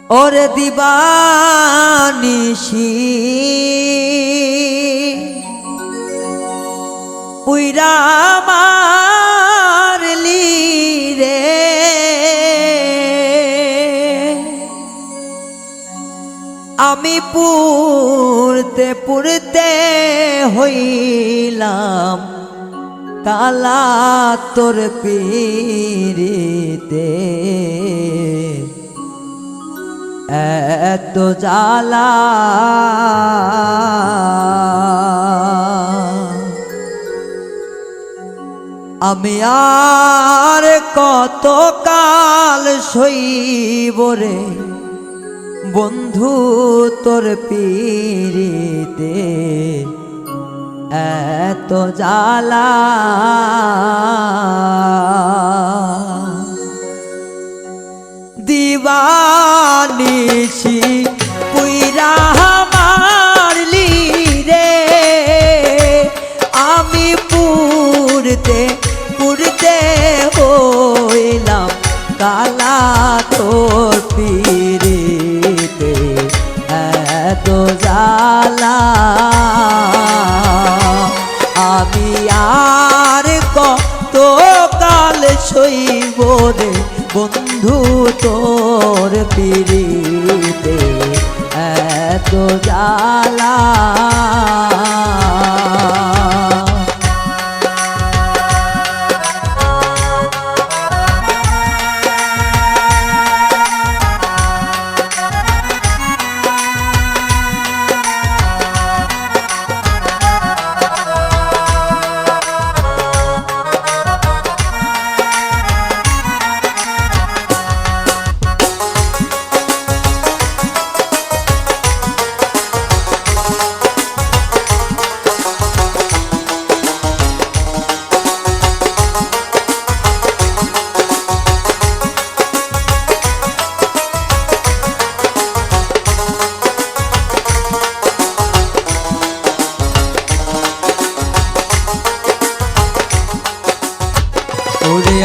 ওরে দিবানিশি পুইরা মারলি রে আমি পুরতে পুরতে হইলাম কালা তোর পীরিতে এত জ্বালা আমি আর কত কাল সইব রে বন্ধু তোর পীরিতে এত জ্বালা দিবানিশি পুইরা মারলি রে আমি পুরতে পুরতে হইলাম কালা তোর পীরিতে এত জ্বালা আমি আর কত কাল সইব রে বন্ধু তোর পীরিতে এত জ্বালা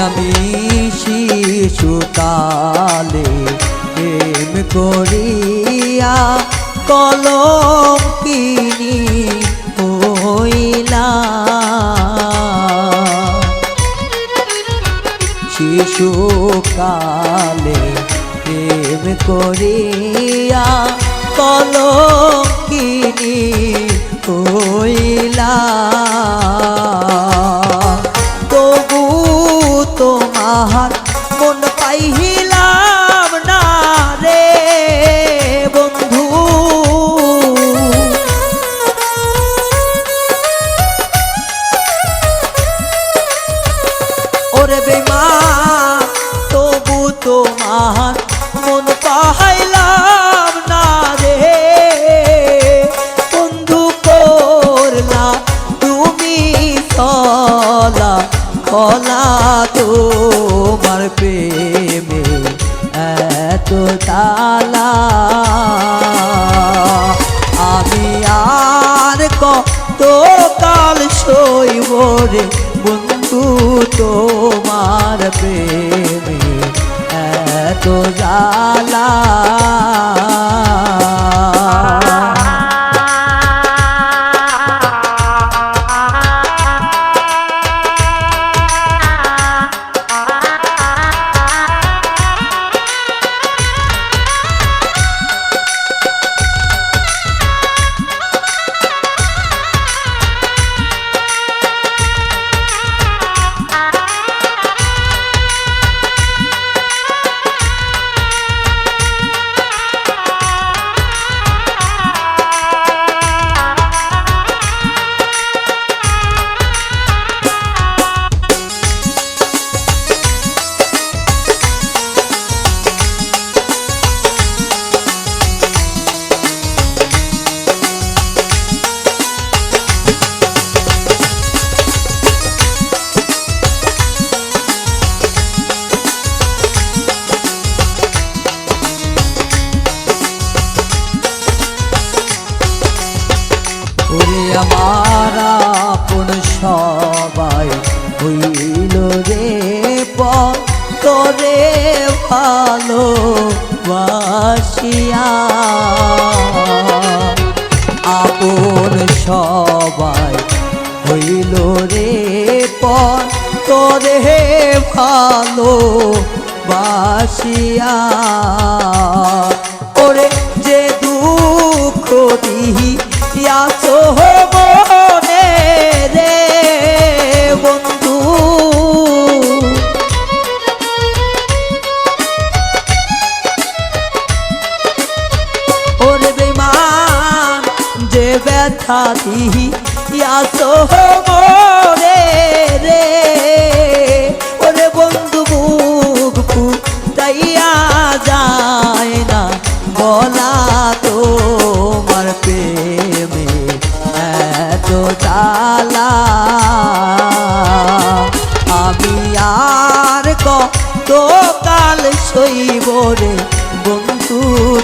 আমি শিশুকালে প্রেম করিয়া কলঙ্কিনী হইলাম শিশুকালে প্রেম করিয়া কলঙ্কিনী হইলাম তোমার মন পাইলাম না রে বন্ধু ওরে বেঈমান তবু তোমার মন পাইলাম না রে বন্ধু করলা তুমি চলা কলা তোমার প্রেমে এত তালা আমি আর কত কাল সইব রে বন্ধু তোমার প্রেমে এত জ্বালা আমার আপন সবাই হইল রে পর তোরে ভালো বাসিয়া আপন সবাই হইল রে পর তোরে ভালো বাসিয়া ওরে যে দুঃখ দিয়াছ মনে রে বন্ধু ওরে বেমান যে ব্যথা দিয়াছ মনে রে ওরে বন্ধু বুক ফুটাইয়া যায় না বলা তোমার প্রেমে এত জ্বালা আমি আর কত কাল সইব রে বন্ধু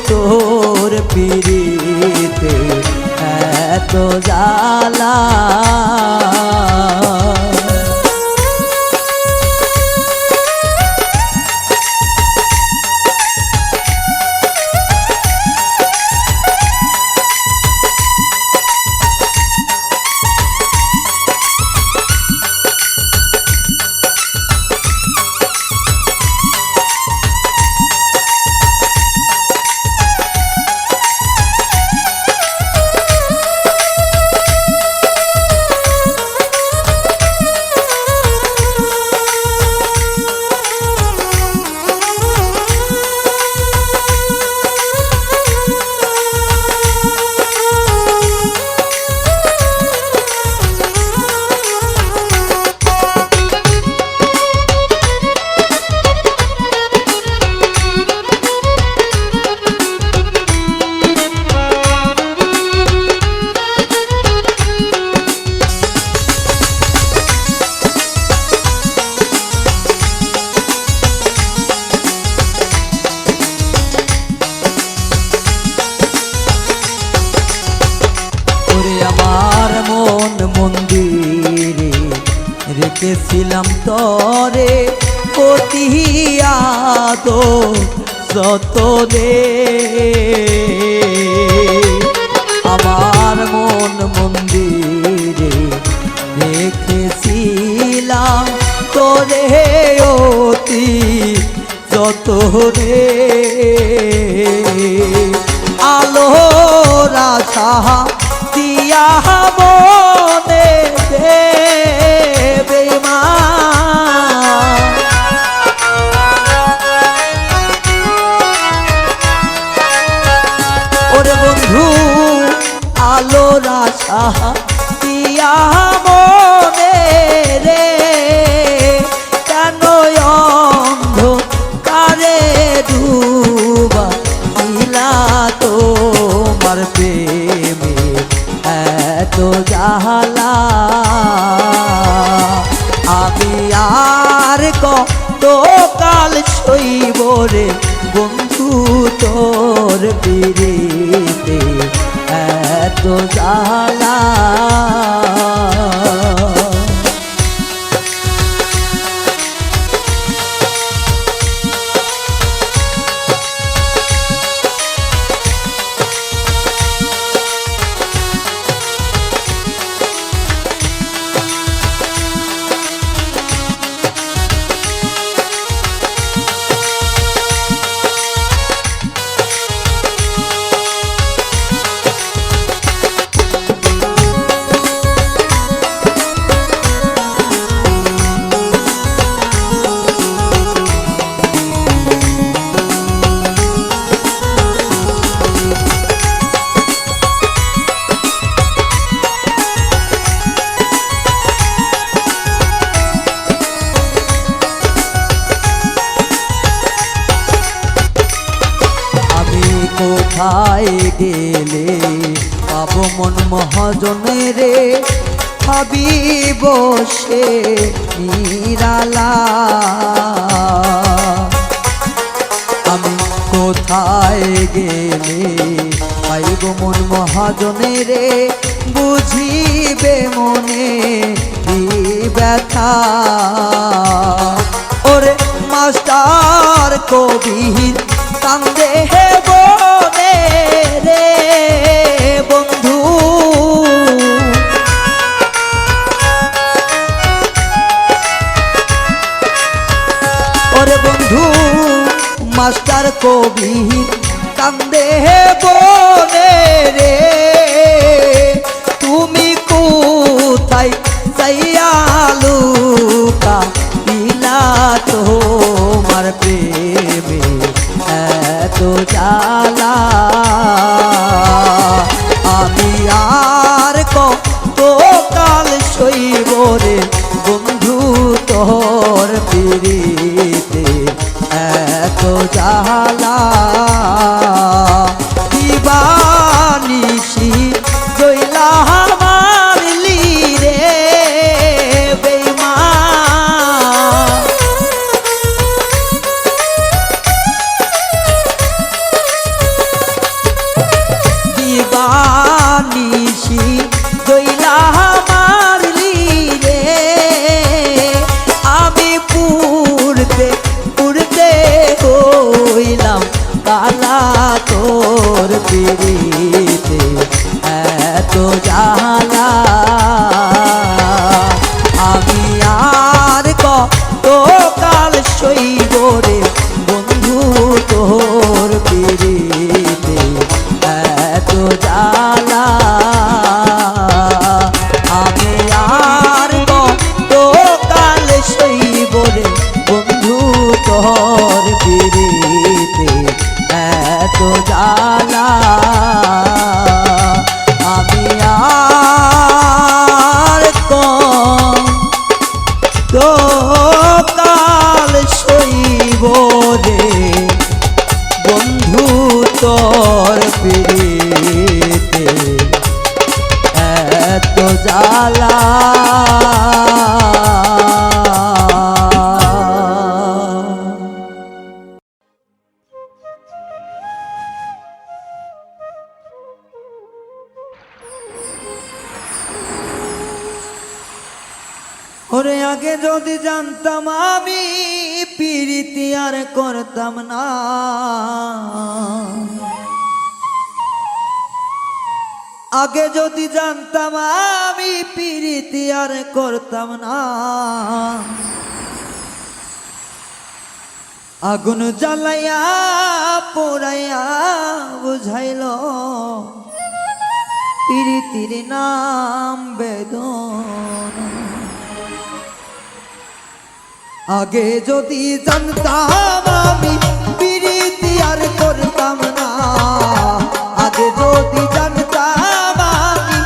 তোর পিরিতে এত জ্বালা মন্দিরে রেখেছিলাম তরে পতিয়া তো যত রে আমার মন মন্দিরে রেখেছিলাম তোরে অতি যত রে আলো রাধা দিয়া মনে দেবে মা ওরে বন্ধু আলো রাধা দিয়া মনে রে কেন অন্ধকারে ডুবা দিলা তোমার প্রেমে এত জ্বালা আমি আর কত কাল সইব রে বন্ধু তোর পিরিতে এত জ্বালা কোথায় গেলে পাবো মন মহাজনে রে ভাবি বসে নিরালা আমি কোথায় গেলে পাইব মন মহাজনে রে বুঝিবে মনে ব্যথা ওরে মাস্টার কবির কান্দে হে বনে রে বন্ধু ওরে বন্ধু মাস্টার কবি কান্দে হে বনে রে তুমি কোথায় যাইয়া লুকা ইলা তোমার প্রেমে এত জ্বালা আমি আর কত কাল সইব রে বন্ধু তোর পিরিতে এত জ্বালা দিবানিশি জইলা মারলি রে বেঈমান দিবানিশি জইলা মারলি রে আমি পুরতে পুরতে হইলাম কালা তোর পিরিতে এত জ্বালা আমি আর কত কাল সইব রে বন্ধু তোর পিরিতে এত জ্বালা আমি আর কত কাল সইব রে বন্ধু তোর পিরিতে এত জ্বালা আমি আর কত কাল সইব রে বন্ধু তোর পিরিতে এত জ্বালা ওরে আগে যদি জানতাম আমি পিরিতি আর করতাম না আগে যদি জানতাম আমি পিরিতি আর করতাম না আগুন জ্বালাইয়া পোড়াইয়া বুঝাইল পিরিতির নাম বেদনা আগে যদি জানতাম আমি পিরিতি আর করতাম না আগে যদি জানতাম আমি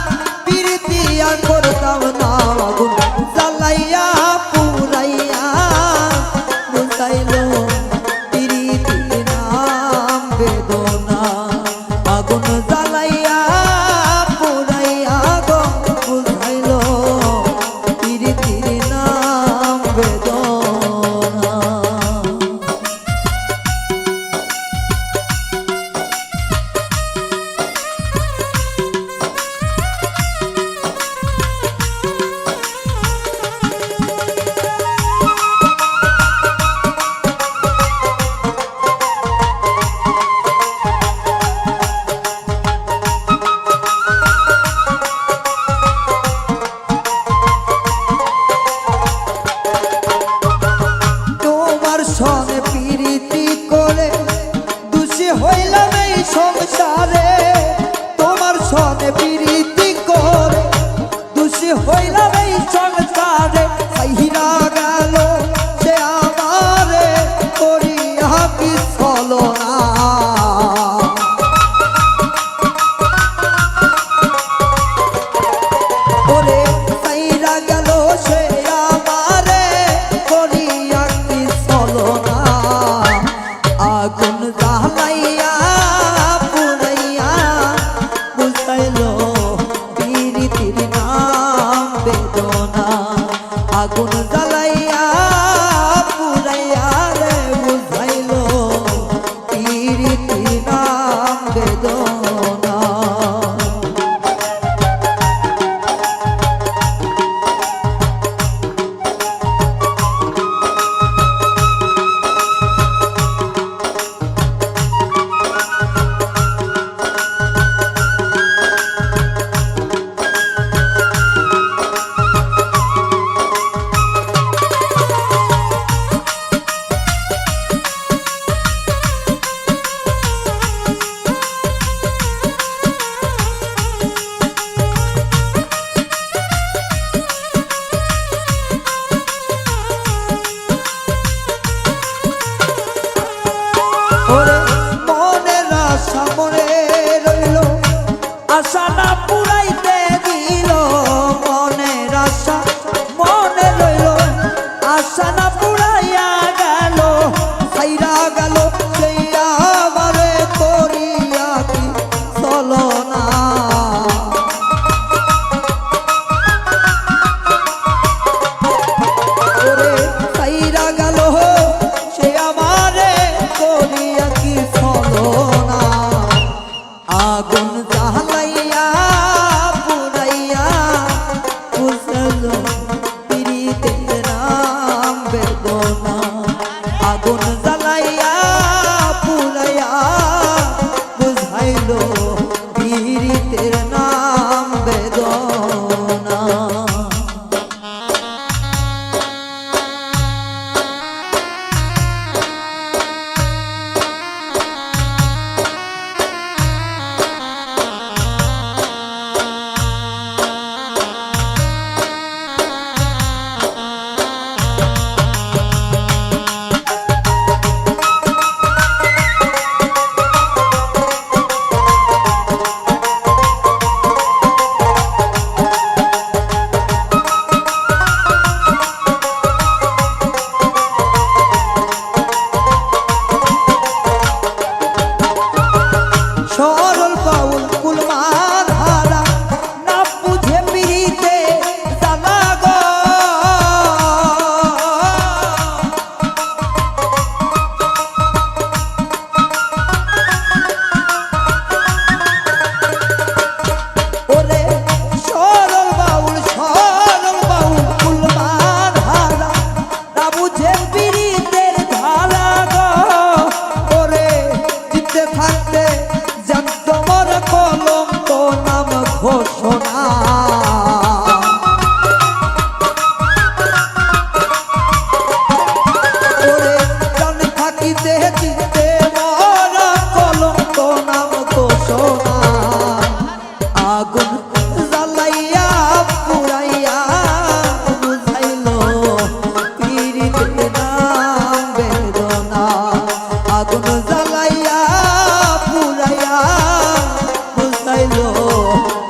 পিরিতি আর করতাম না আগুন জ্বালাইয়া পুরাইয়া বুঝাইল পিরিতির নাম বেদনা আগুন জ্বালাইয়া পুরাইয়া গো বুঝাইল পিরিতির নাম বেদনা সনে পিরিতি করে দোষী হইলাম এই সংসারে তোমার সনে পিরিতি করে দোষী হইলাম এই সংসারে হাইরা গেল সে আমারে করিয়া কি চলো না ওরে হাইরা গেল সে আমারে করিয়া কি চলো না আগুন জ্বালাইয়া পুরাইয়া বুঝাইল পিরিতির নাম বেদনা আগুন জ্বালাইয়া পুরাইয়া রে বুঝাইল পিরিতির নাম বেদনা আগুন জ্বালাইয়া পুরাইয়া বুঝাইলো পিরিতের নাম বেদনা আগুন জ্বালাইয়া পুরাইয়া বুঝাইলো পিরিতের নাম বেদনা সরল বাউল কুলমান হারা না বুঝে পিরিতে জানা গো ওরে সরল বাউল কুলমান হারা না বুঝে পিরিতের ধারা গো ওরে জিতে থাকতে তোমার কলঙ্ক নাম ঘোষণা ওরে জান থাকিতে জিতে মর কলঙ্ক নাম ঘোষণা আগুন জ্বালাইয়া পুরাইয়া বুঝাইলো পিরিতের নাম বেদনা আগুন জ্বালাইয়া পুরাইয়া বুঝাইলো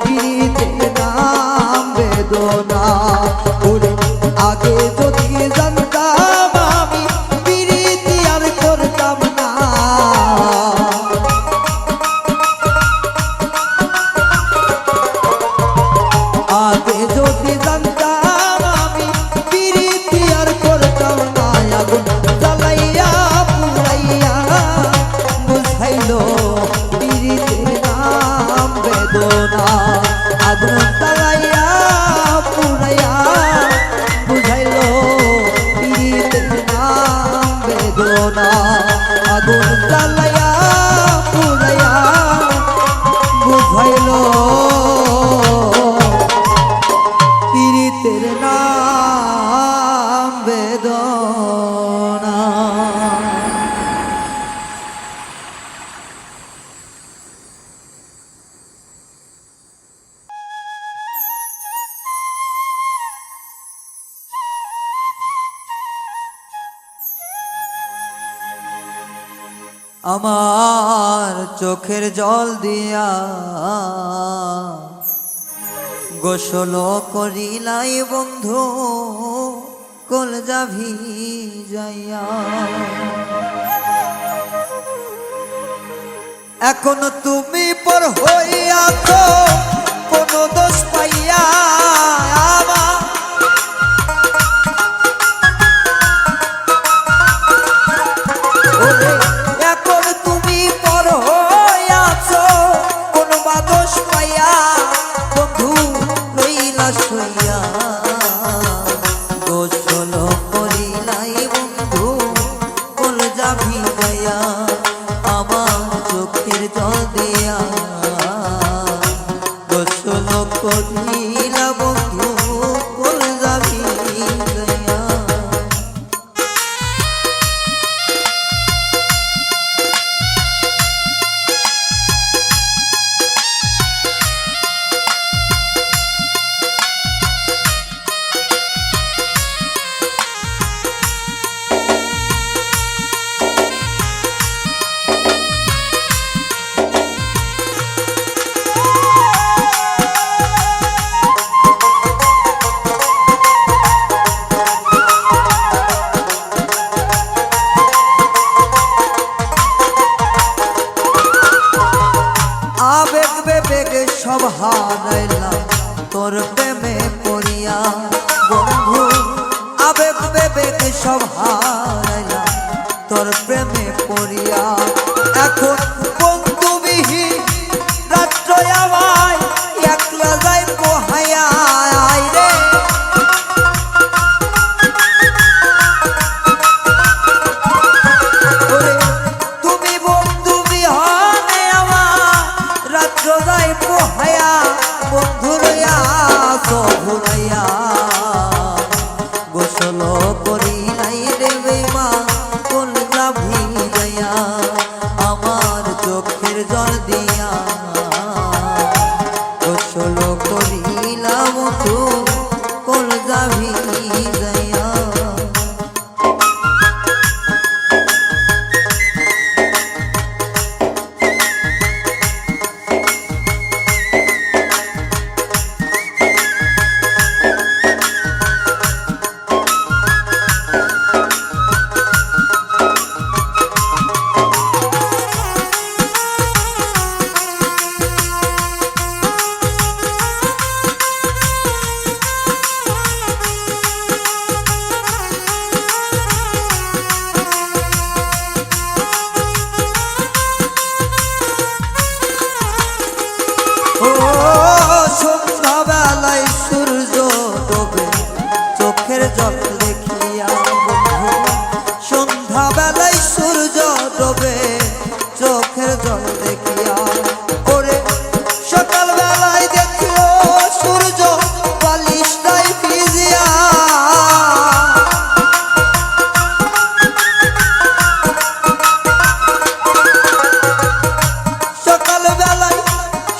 পিরিতের নাম বেদনা ওরে আগে যদি জানতাম আমি পিরিতি আর করতাম না আগে যদি জানতাম আমি পিরিতি আর করতাম না আগুন জ্বালাইয়া পুরাইয়া বুঝাইলো পিরিতের নাম বেদনা আগুন জ্বালাইয়া পুরাইয়া বুঝাইলো পিরিতের নাম বেদনা আগুন জ্বালাইয়া পুরাইয়া বুঝাইলো পিরিতের নাম বেদনা আমার চোখের জল দিয়া গোসল করিলাই বন্ধু কলজা ভিজাইয়া এখন তুমি পর হইয়াছ কোন দোষ পাইয়া আমার এখন তুমি পর হইয়াছ কোন দোষ পাইয়া বন্ধু লইলা সইয়া গোসল করিলাই বন্ধু কলজা ভিজাইয়া আমার চোখের জল দিয়া গোসল করিলা বন্ধু কলজা ভিজাইয়া সব হারাইলাম তোর প্রেমে পড়িয়া বন্ধু, আবেগ বেবেগ সব হারাইলাম তোর প্রেমে পড়িয়া। এখন বন্ধুবিহীন রাত চোখের জল দিয়া গোসল করিলাম বন্ধু কলজা ভিজাইয়া। সন্ধ্যাবেলায় সূর্য ডোবে চোখের জল দেখিয়া বন্ধু, সন্ধ্যাবেলায় সূর্য ডোবে চোখের জল দেখিয়া। ওরে সকালবেলায় দেখিও সূর্য বালিশটাই ভিজিয়া। সকালবেলায়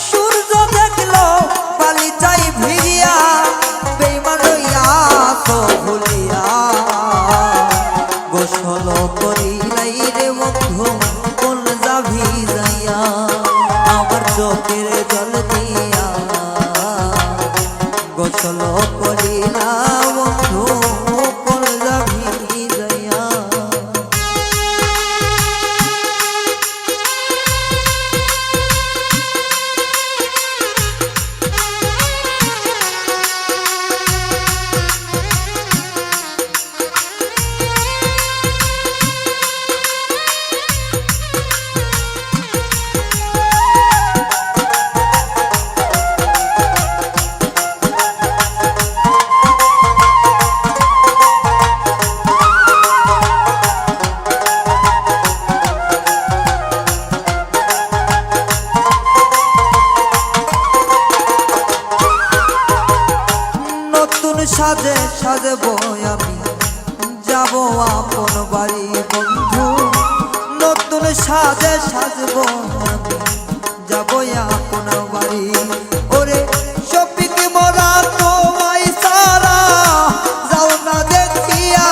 সূর্য দেখলো বালিটাই ভিজিয়া, বেঈমান হইয়া তো ভুলিয়া গোসল করিলাই রে বন্ধু কলজা ভিজাইয়া। আমার চোখের জল দিয়া গোসল করিলাম বন্ধু কলজা ভিজাইয়া। নতুন সাজে সাজবো আমি যাব আপন বাড়ি বন্ধু, নতুন সাজে সাজবো আমি যাব আপন বাড়ি। ওরে শফিক মোরা তোমায় সারা যাও না দেখিয়া।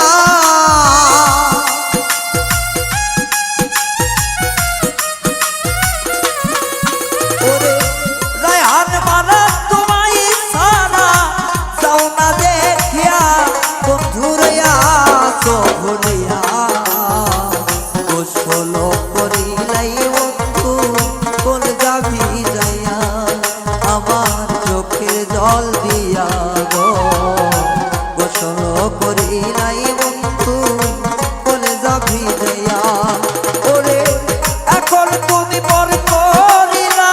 ওরে রায়হান মারা তোমায় সারা যাও না দেখিয়া বন্ধুরে আসো ভুলিয়া গোসল করিলাই বন্ধু কলজা ভিজাইয়া। আমার চোখের জল দিয়া গো গোসল করিলাই বন্ধু কলজা ভিজাইয়া। ওরে এখন তুমি পর করিলা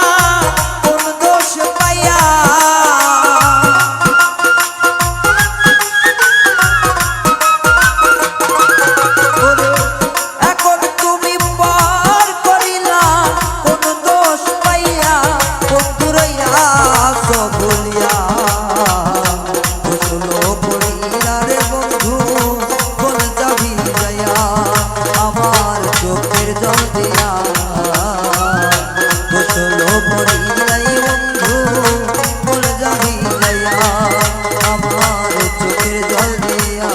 কোন দোষ পাইয়া। ওরে এখন তুমি পার করিলা কোন দোষ পাইয়া বন্ধুরাইয়া সব ভুলিয়া গোসল করিলা রে বন্ধু কলজা ভিজাইয়া। আমার চোখের জল দিয়া গোসল করিলাই বন্ধু কলজা ভিজাইয়া। আমার চোখের জল দিয়া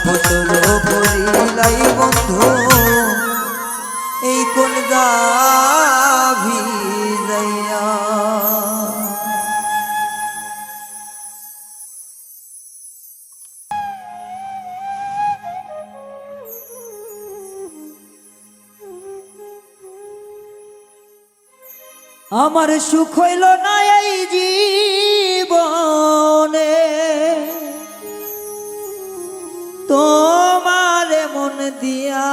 গোসল করিলাই বন্ধু এই কলজা ভিজাইয়া। আমার সুখ হইল না এই জীবনে তোমার মন দিয়া।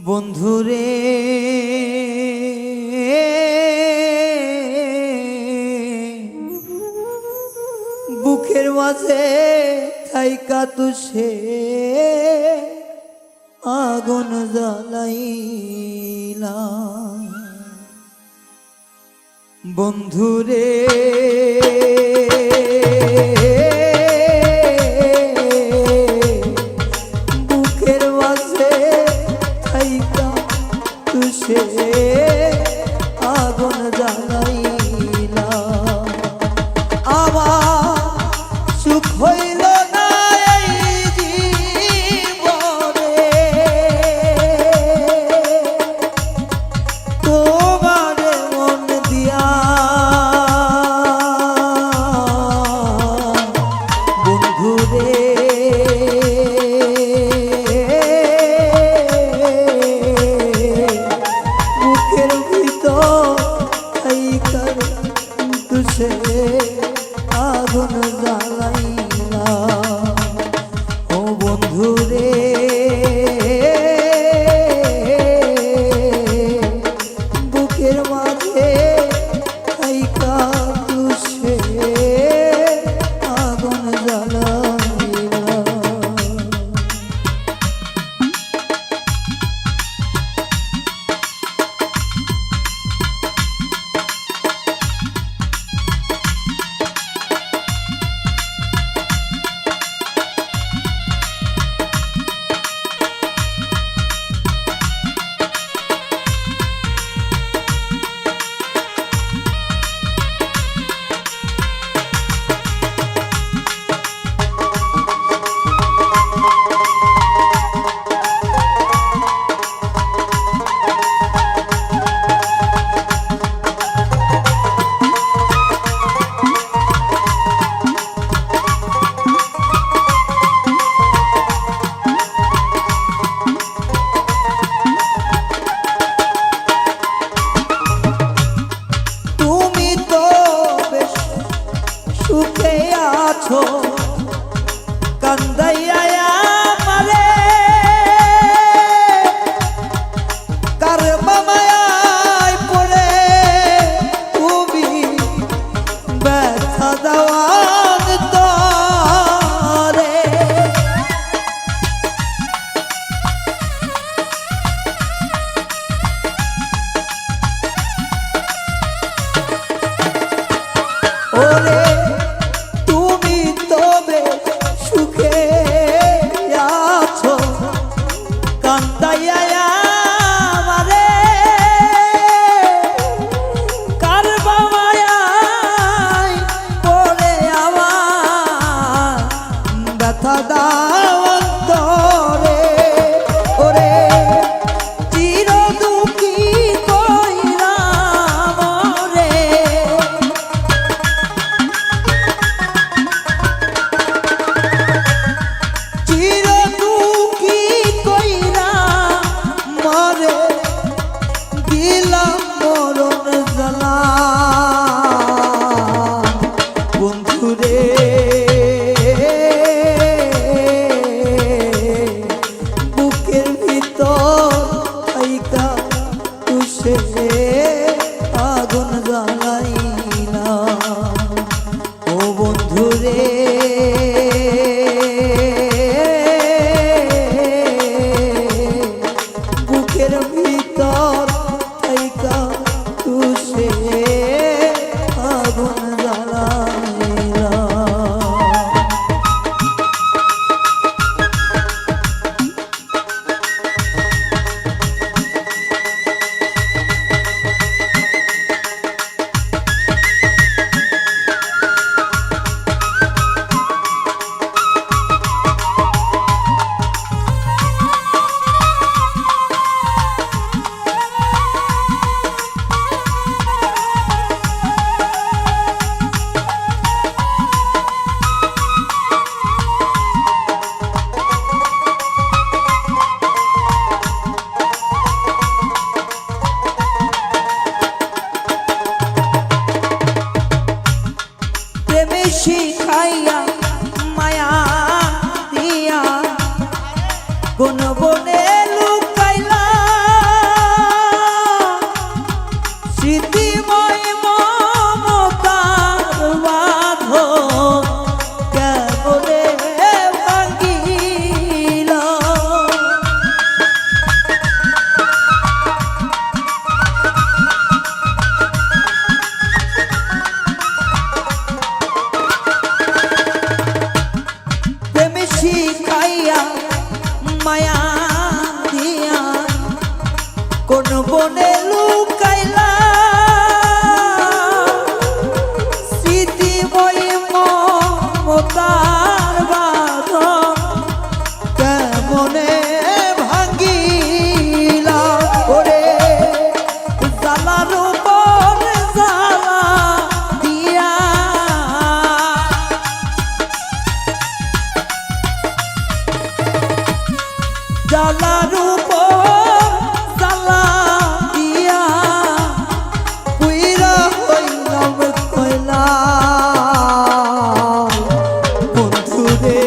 বন্ধুরে বুকের মাঝে থাইকা তুষে আগুন জ্বালাইলা। বন্ধুরে বন্ধুরে বুকের মাঝে থাইকা তুষে আগুন জ্বালাইলা। সুখে আছো কান্দাইয়া আমারে কার মামায় পড়ে তুমি ব্যথা দেওয়ার তরে। ওরে আগুন জ্বালাইলা ও বন্ধুরে বুকের ভিতর থাইকা তুষে আগুন জ্বালাইলা। শিখাইয়া মায়া দিয়া কোন বনে লুকাইলা স্মৃতিময় মমতার বাঁধন কেমনে ভাঙিলা। শিখাইয়া মায়া দিয়া কোন বনে লুকাইলা স্মৃতিময় মমতার বাঁধন কেমনে ভাঙিলা। ওরে জ্বালার উপর জ্বালা দিয়া জ্বালার উপর জ্বালা দিয়া পুইরা হইলাম কয়লা। বন্ধুরে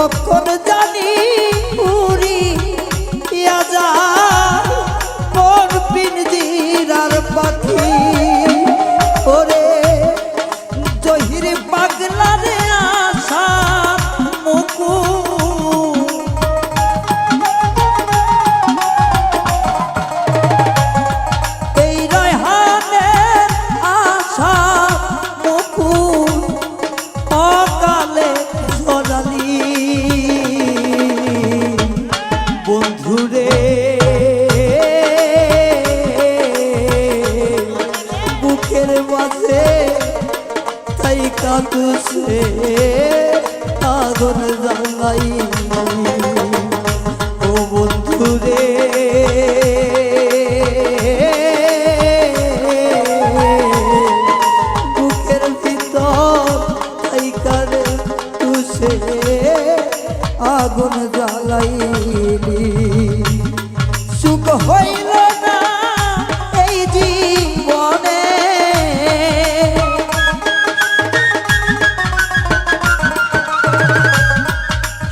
কখন জানি উড়ি যা কোন পিঞ্জিরার পাখি ওরে জহির পাগলা রে আশা মুকু এই রয়হানের আশা মুকু অকালে ঝরালি বন্ধুরে বুকের মাঝে তাই কাঁদছে আগুন জ্বালাই ও বন্ধুরে বুকের ভিতর তাই কারে তুষে আগুন জ্বালাইলি সুখ হইল না এই জীবনে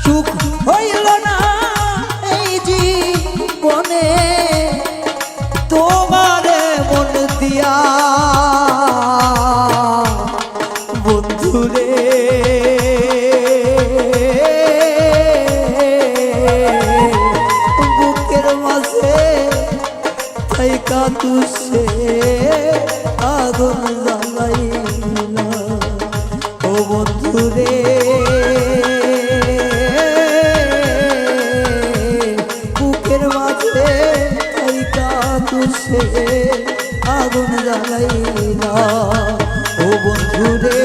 সুখ হইল না এই জীবনে তোমারে মন দিয়া বন্ধুরে তুষে আগুন জ্বালাইলা ও বন্ধুরে বুকের মাঝে তুষে আগুন জ্বালাইলা ও বন্ধুরে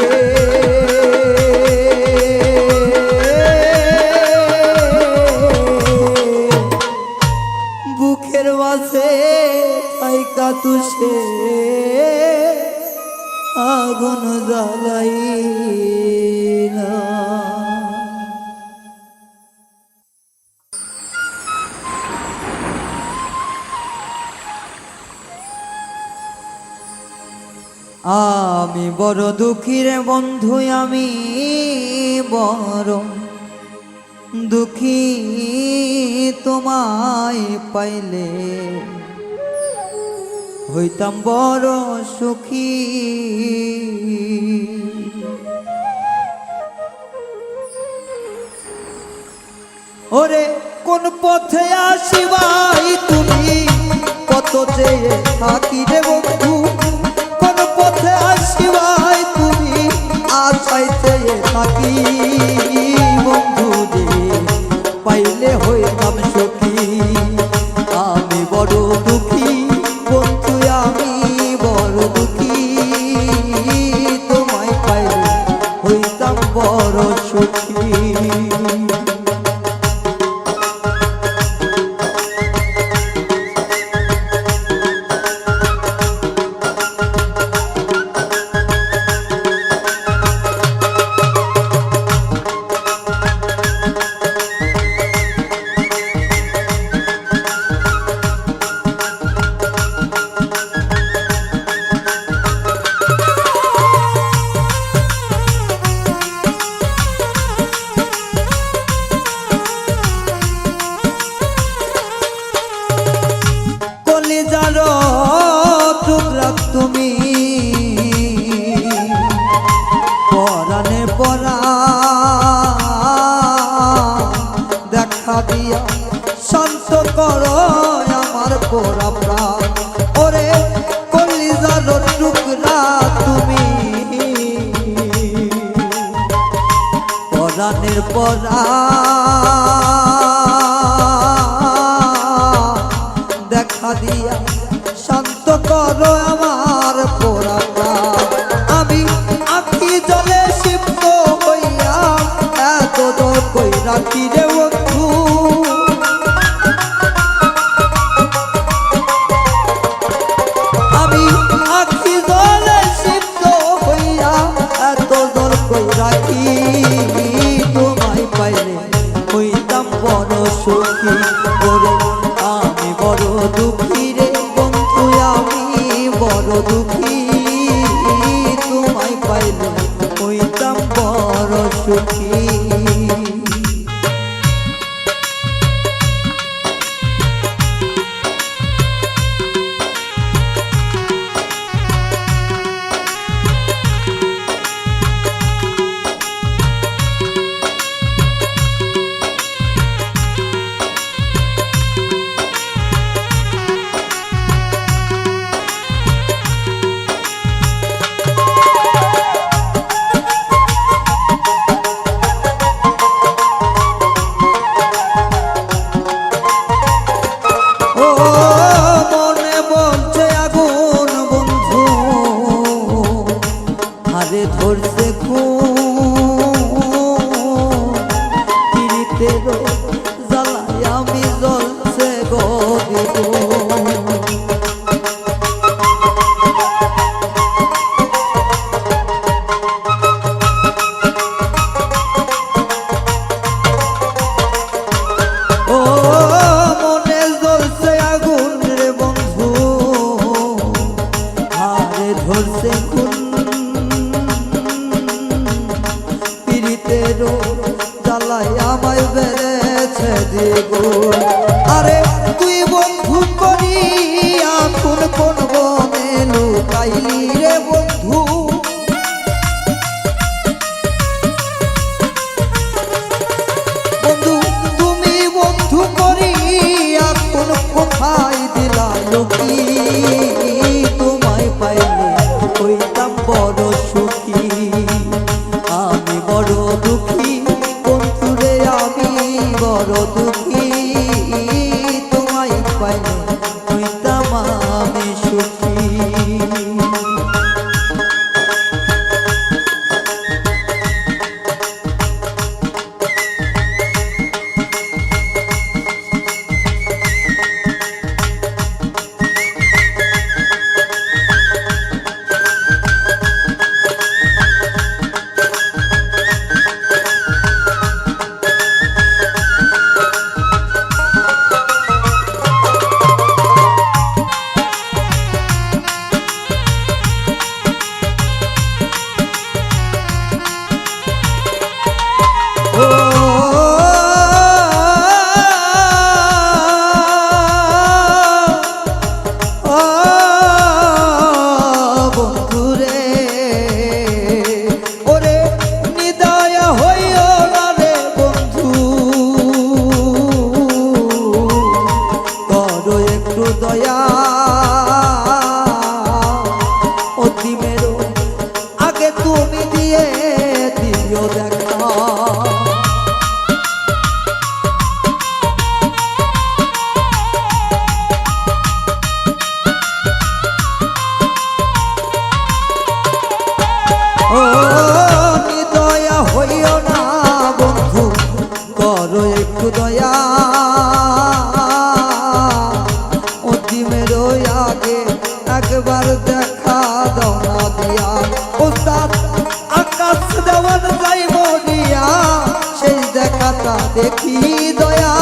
বুকের মাঝে তুষে আগুন জ্বালাইলা আমি বড় দুঃখী রে বন্ধু আমি বড় দুঃখী তোমায় পাইলে হইতাম বড় সুখী ওরে কোন পথে আসিবাই তুমি কত চেয়ে থাকি রে বন্ধু কোন পথে আসিবাই তুমি আশায় চেয়ে থাকি বন্ধু রে পাইলে হইতাম সুখী আমি বড় দুঃখী বন্ধু আমি বড় দুঃখী তোমায় পাইলে হইতাম বড় সুখী তুমি পরানে পরা দেখা দিয়া শান্ত করো আমার পোড়া প্রাণ ওরে কলিজার টুকরা তুমি পরানের পরা দেখা দিয়া শান্ত করো আমার পোড়া প্রাণ আমি আখি জলে সিদ্ধ হইয়া এত দর কই রাখি রে বন্ধু আমি আখি জলে সিদ্ধ হইয়া এত দর কই রাখি তোমায় পাইলে হইতাম বড় সুখী ওরে আমি বড় দুঃখী রে বন্ধু আমি বড় দুঃখী তোমায় পাইলে হইতাম বড় সুখী পিরিতেরও জ্বালায় আমি জ্বলছে গো দিব। আরে তুই বন্ধু করিয়া কোন কোন বনে লুকাইলি রে বন্ধু, বন্ধু তুমি বন্ধু করিয়া কোন কোথায় দিলা লুকি, তোমায় পাইলে হইতাম বড় সুখী, আমি বড় দুঃখী বন্ধুরে আমি বড় দুঃখী, তোমায় পাইলে হইতাম আমি সুখী। আগে তুমি দিয়ে দিও দেখা, ও দয়া হইও না বন্ধু করো একটু দয়া, অন্তিমের আগে একবার দেখা দাও না দিয়া, ওস্তাদ আকাশ দেওয়ান যাইব দিয়া সেই দেখাটা দেখি দয়া,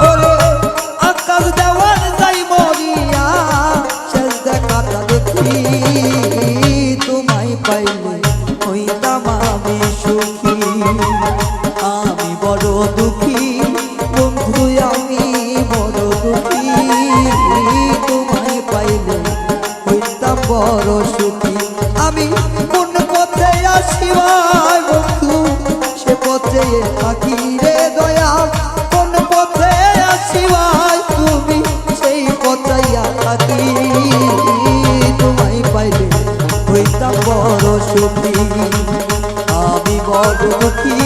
ওরে আকাশ দেওয়ান যাইব দিয়া সেই দেখাটা দেখি, তোমায় পাইলে হইতাম আমি সুখী, আমি বড় দুঃখী বন্ধু আমি বড় দুঃখী, তোমায় পাইলে হইতাম বড় সুখী, আমি কোন পথে আসিবাই বন্ধু সে পথে থাকি রে দয়া, কোন পথে আসিবাই তুমি সেই পথে থাকি, তোমায় পাইলে হইতাম বড় সুখী, আমি বড় দুঃখী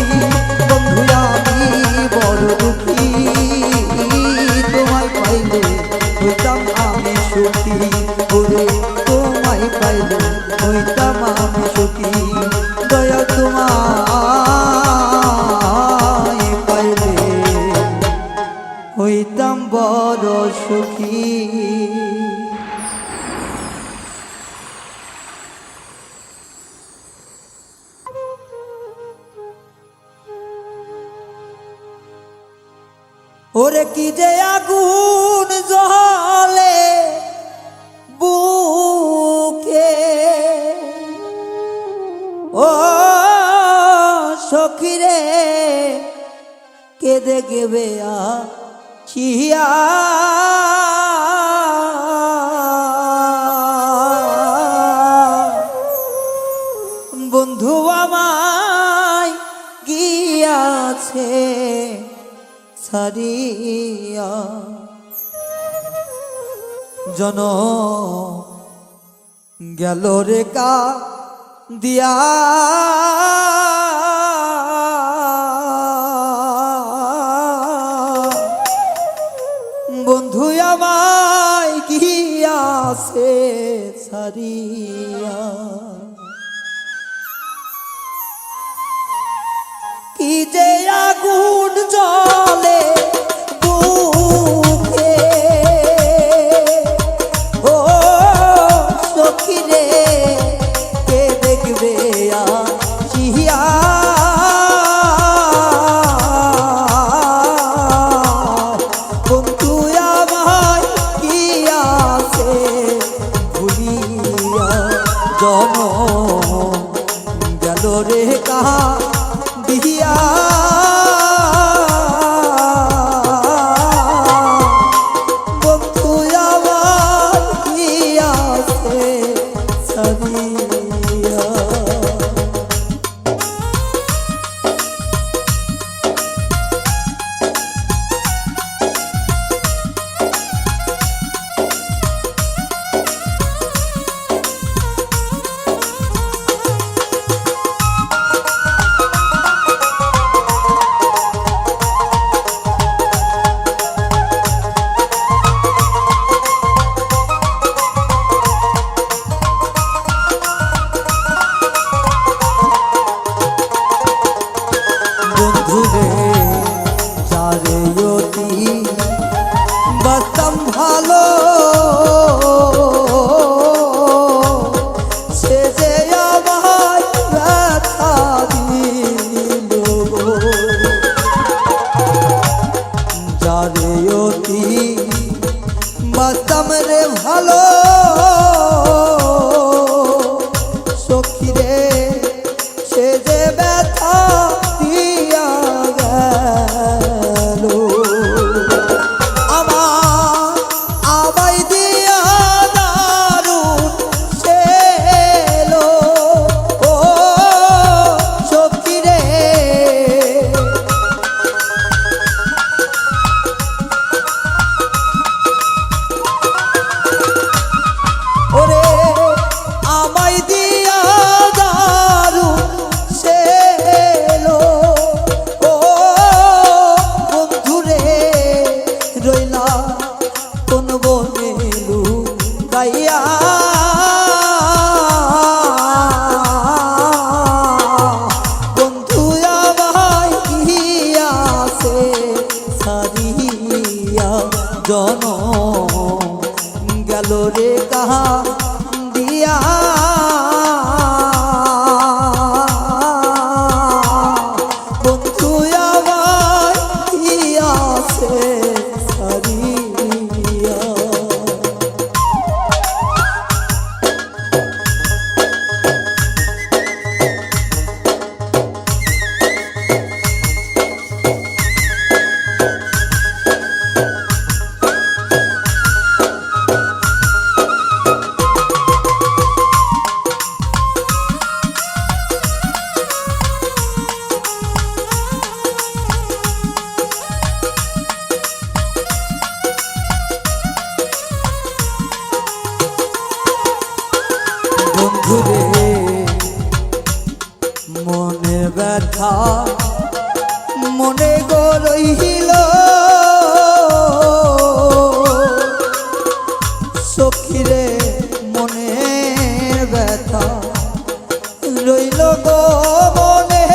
বন্ধু আমি বড় দুঃখী, তোমায় পাইলে হইতাম আমি সুখী, ওরে তোমায় পাইলে হইতাম আমি সুখী, দয়া তোমায় পাইলে হইতাম বড় সুখী। ওরে কি যে আগুন জ্বলে বুকে, ও সখিরে কেঁদে গেবে চিয়া, বন্ধু আমায় গিয়াছে ছাড়িয়া, জন গেল রেখা দিয়া, বন্ধু আমায় কি গিয়াছে ছাড়িয়া রে কাহা দিয়া বন্ধু আমার গিয়াছে ছাড়িয়া। বন্ধুরে যারে অতি বাতাম ভালো সে যে আমায় ব্যথা দিল গো। যারে অতি বাতাম রে ভালো সখী রে সে যে ব্যথা দিয়া গেল। আমায় দিয়া দারুণ সে এলো ও সখী রে। ওরে আমায় দিয়া দারুণ সে এলো ও বন্ধুরে রইলা কোন বনেলু গাইয়া বন্ধু আমায় গিয়াছে ছাড়িয়া জনম গেল রে কাহা দিয়া বন্ধু আমায় গিয়াছে ছাড়িয়া। বন্ধুরে মনে ব্যথা মনে গো রহিল সখীরে মনে ব্যথা রইল গো মনে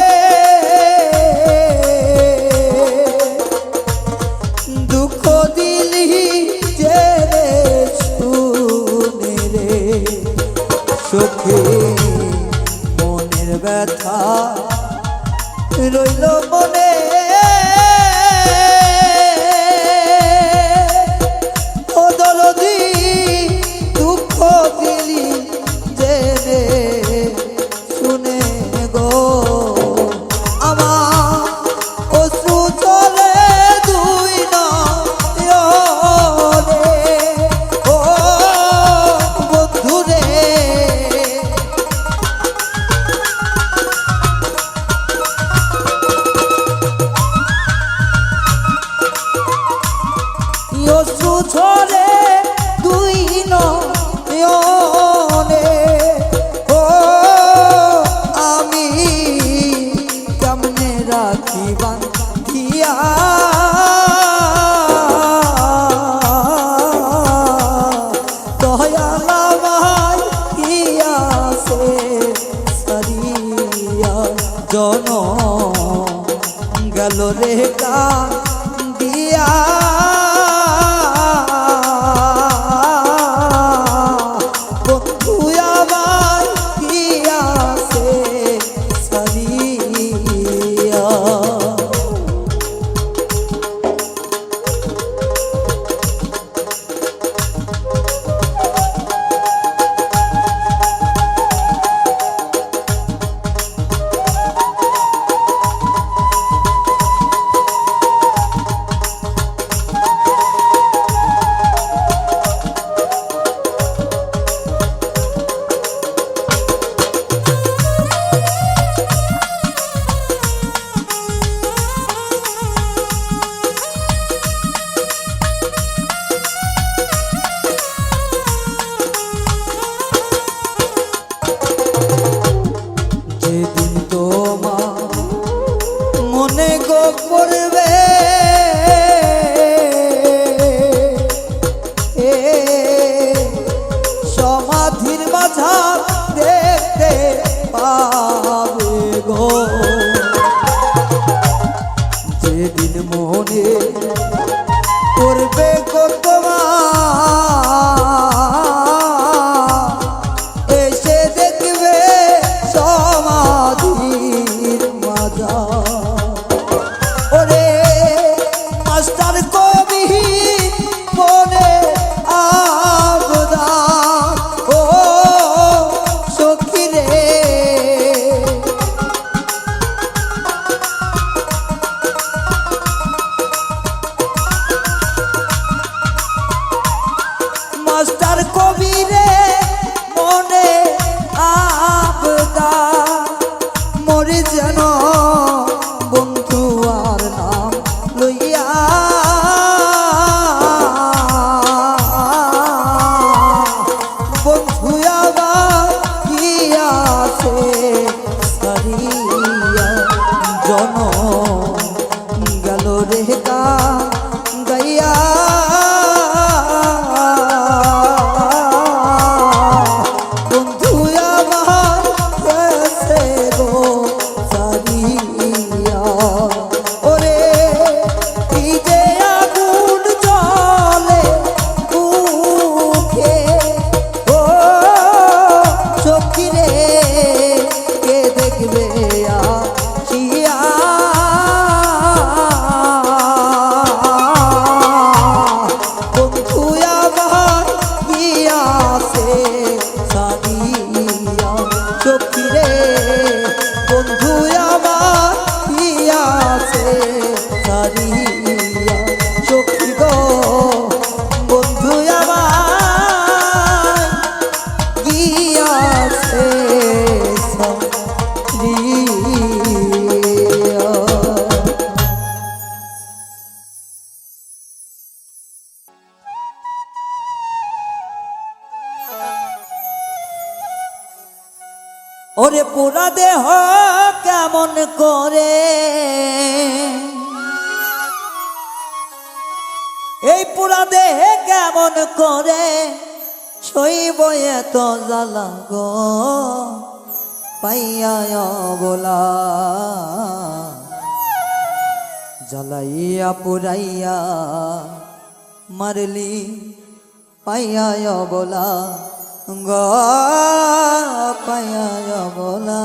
দুঃখ দিলি যে শুনে রে সখী মনের ব্যথা রইল মনে ও দরদি দুঃখ দিলি যে রে শুনে গো। আমার অশ্রু চলে দুই নয়নে ও বন্ধুরে অশ্রু ঝরে দুই নয়নে ও আমি কেমনে রাখি বান্ধিয়া দয়াল আমায় গিয়াছে ছাড়িয়া জনম গেল রে কান্দিয়া বন্ধু আমায় গিয়াছে ছাড়িয়া। চোখ পড়বে সমাধির মাঝার দেখতে পাবে গো যেদিন মনে করবে কত এসে দেখবে সমাধির মাঝার ওরে মাস্টার কবি মনে আবদার ও সখী রে মাস্টার কবি রে মনে আবদার মরে যেন বন্ধু আর নাম লইয়া বন্ধু আবার গিয়াছে সারিয়া জন গেল রে গাইয়া বন্ধু আমার গেছে গো সারিয়া ওরে কি যে আগুন জ্বলে বুকে ও সখী রে কে দেখবে আসিয়া বন্ধু আমার গিয়াছে সারিয়া সখী রে বন্ধু আমার গিয়াছে সারিয়া সখী গো বন্ধু আমার গিয়াছে সারিয়া ওরে পুরা দেহ কেমন করে এই পুরা দেহে কেমন করে সইব এত জ্বালা গো পাইয়া বলা জ্বালাইয়া পুরাইয়া মারলি পাইয়া বলা গ পাইয়া বলা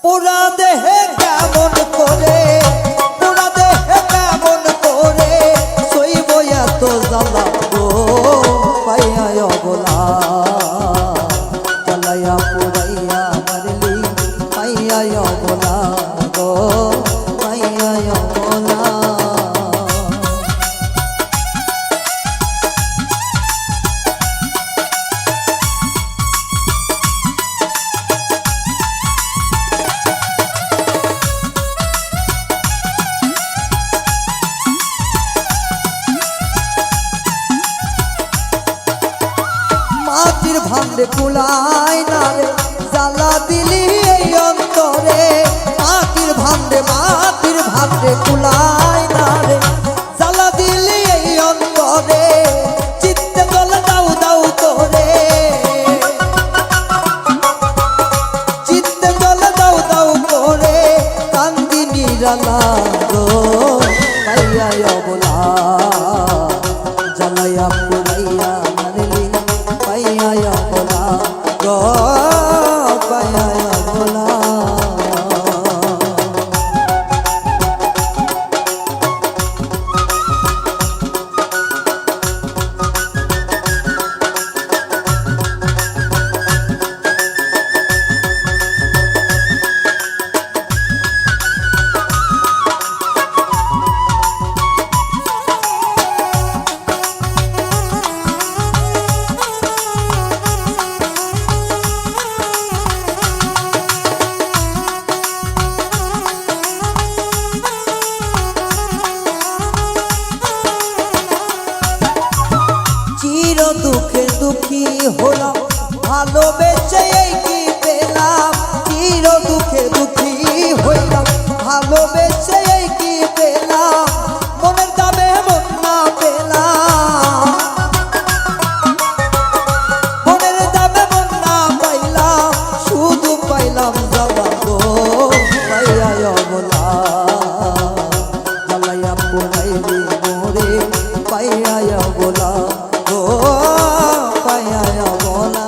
পুরা দেহে কেমন করে পুরা দেহে কেমন করে সইব এত জ্বালা গো পাইয়া বলা জ্বালাইয়া পুরাইয়া মারলি পাইয়া বলা গো পাইয়া বলা মাটির ভান্ডে কুলাই না রে জ্বালা দিলি এই অন্তরে মাটির ভান্ডে কুলাই না রে জ্বালা দিলি এই অন্তরে চিত্তে জ্বলে দাউ দাউ করে চিত্তে জ্বলে দাউ দাউ করে কান্দি নিরালা গো পাইয়া বলা জ্বালাইয়া পুরাইয়া মারলি পাইয়া বলা গো পাইয়া বলা দুঃখে দুঃখী হলাম ভালোবেসে এই কি পাইলাম চির দুঃখে দুঃখী হইলাম ভালোবেসে এই কি পেলাম মনের দামে মন না পেলাম মনের দামে মন না পাইলাম শুধু পাইলাম জ্বালা গো পাইয়া অবলা জ্বালাইয়া পোড়াইলি মোরে পাইয়া অবলা গো পাইয়া অবলা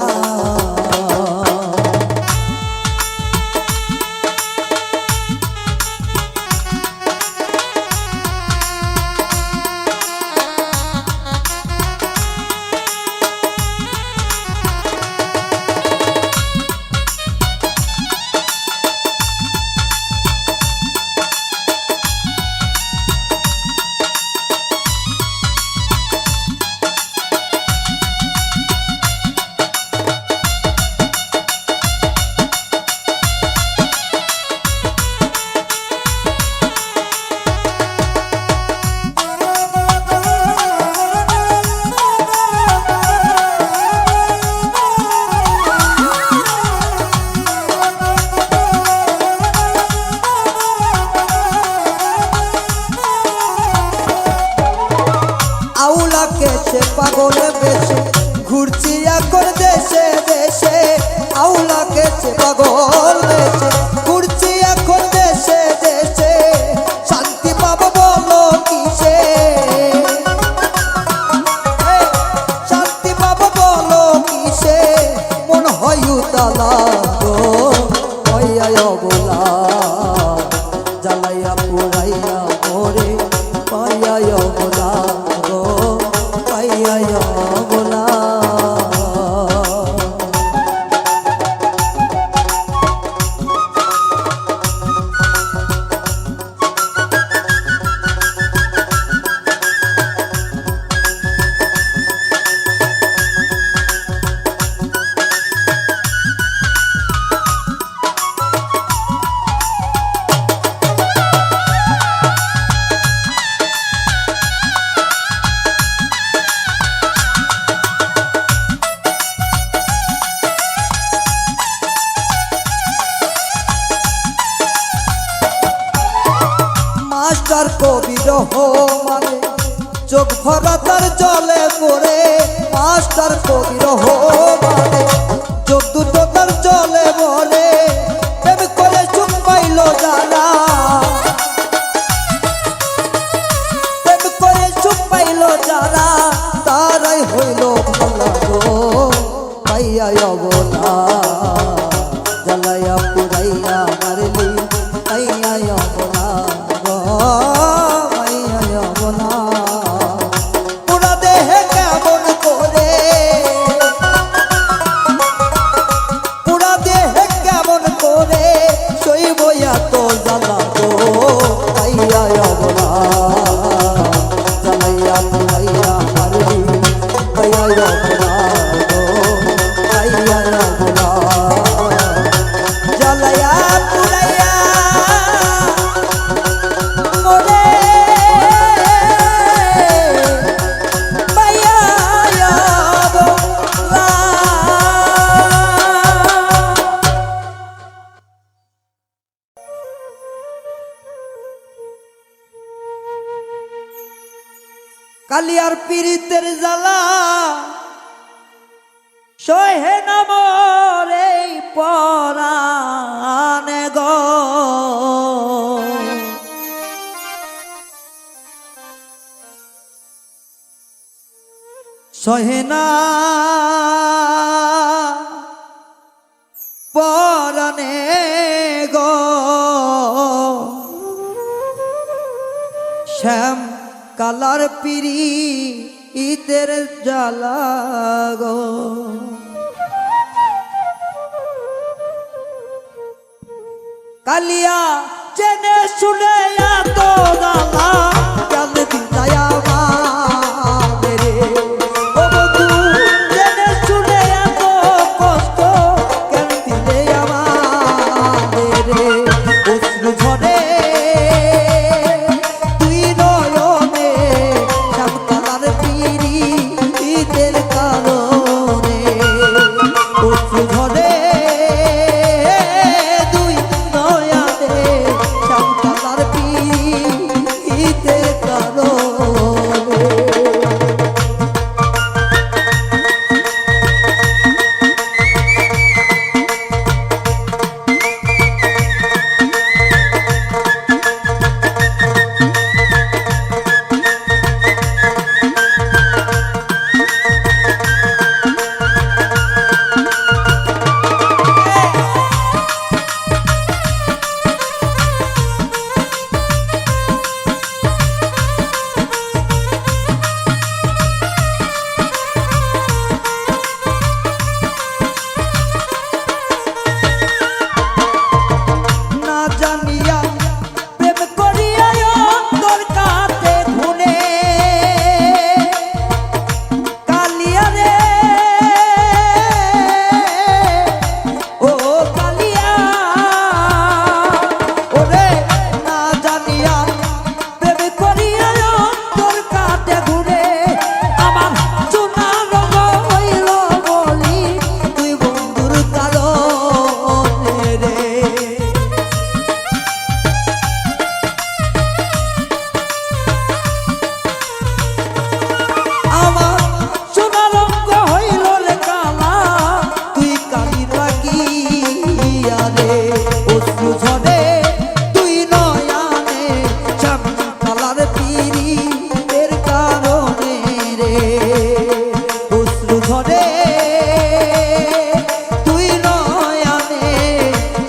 কেছে পাগল বেশে ঘুরছি এখন দেশে দেশে আউলা কেছে পাগল বেশে ঘুরছি এখন দেশে দেশে শান্তি পাবো বলো কিসে শান্তি পাবো বলো কিসে মন হয় উতালা গো হইয়া অবলা জ্বালাইয়া পুরাইয়া মোরে পাইয়া অবলা বলা মাস্টার কবির মানে চোখ ভরা তার জলে পড়ে মাস্টার কবির মানে চোখ দুটো তার জলে পড়ে প্রেম করে চুপ পাইল যারা প্রেম করে চুপ পাইল যারা তারাই হইল ভালো গো পাইয়া অবলা জ্বালাইয়া পুরাইয়া মারলি পাইয়া অবলা পুরা দেহে কেমন করে পুরা দেহে কেমন করে শৈব এত জ্বালা গো পাইয়া অবলা জ্বালাইয়া পুরাইয়া মারলি পাইয়া অবলা গো পাইয়া অবলা জ্বালাইয়া পুরাইয়া কালিয়ার পীড়িতের জ্বালা সহে না মোর এই পরাণে গো সহে না পরাণে গো শ্যাম কালার পিরি ইতের জ্বালা গো কালিয়া জেনে শুনে এত জ্বালা কেন দিলাই আমাদের ও বন্ধু জেনে শুনে এত কষ্ট কেন দিলে আমাদের অশ্রু ঝরে কারণে তুই নয়নে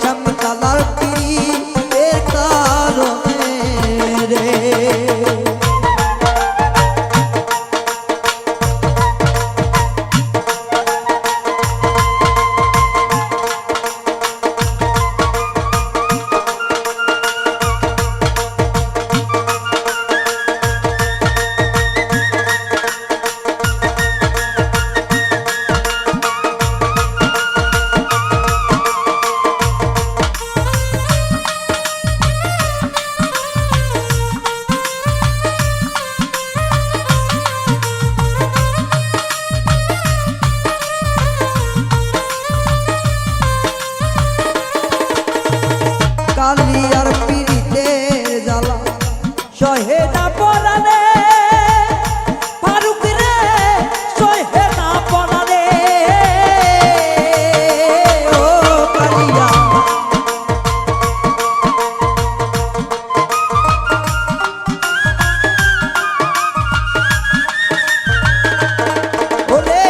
শ্যামকালার পীড়িতের কারণে রে। কালিয়ার পীড়িতের জ্বালা সহে না পরানে, ফারুক রে সহে না পরানে। ও কালিয়া ওরে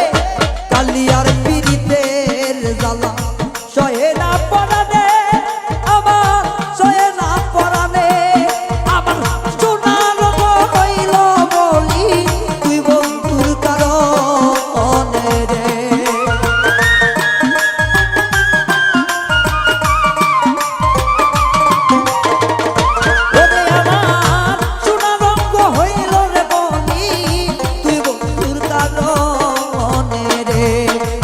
কালিয়ার পীড়িতের জ্বালা সহে না পরানে, আমার সহে না পরানে। আমার সোনার হইল বলি তুই বন্ধুর কারণে রে। ওরে আমার সোনার হইল রে বলি তুই বন্ধুর কারণে রে।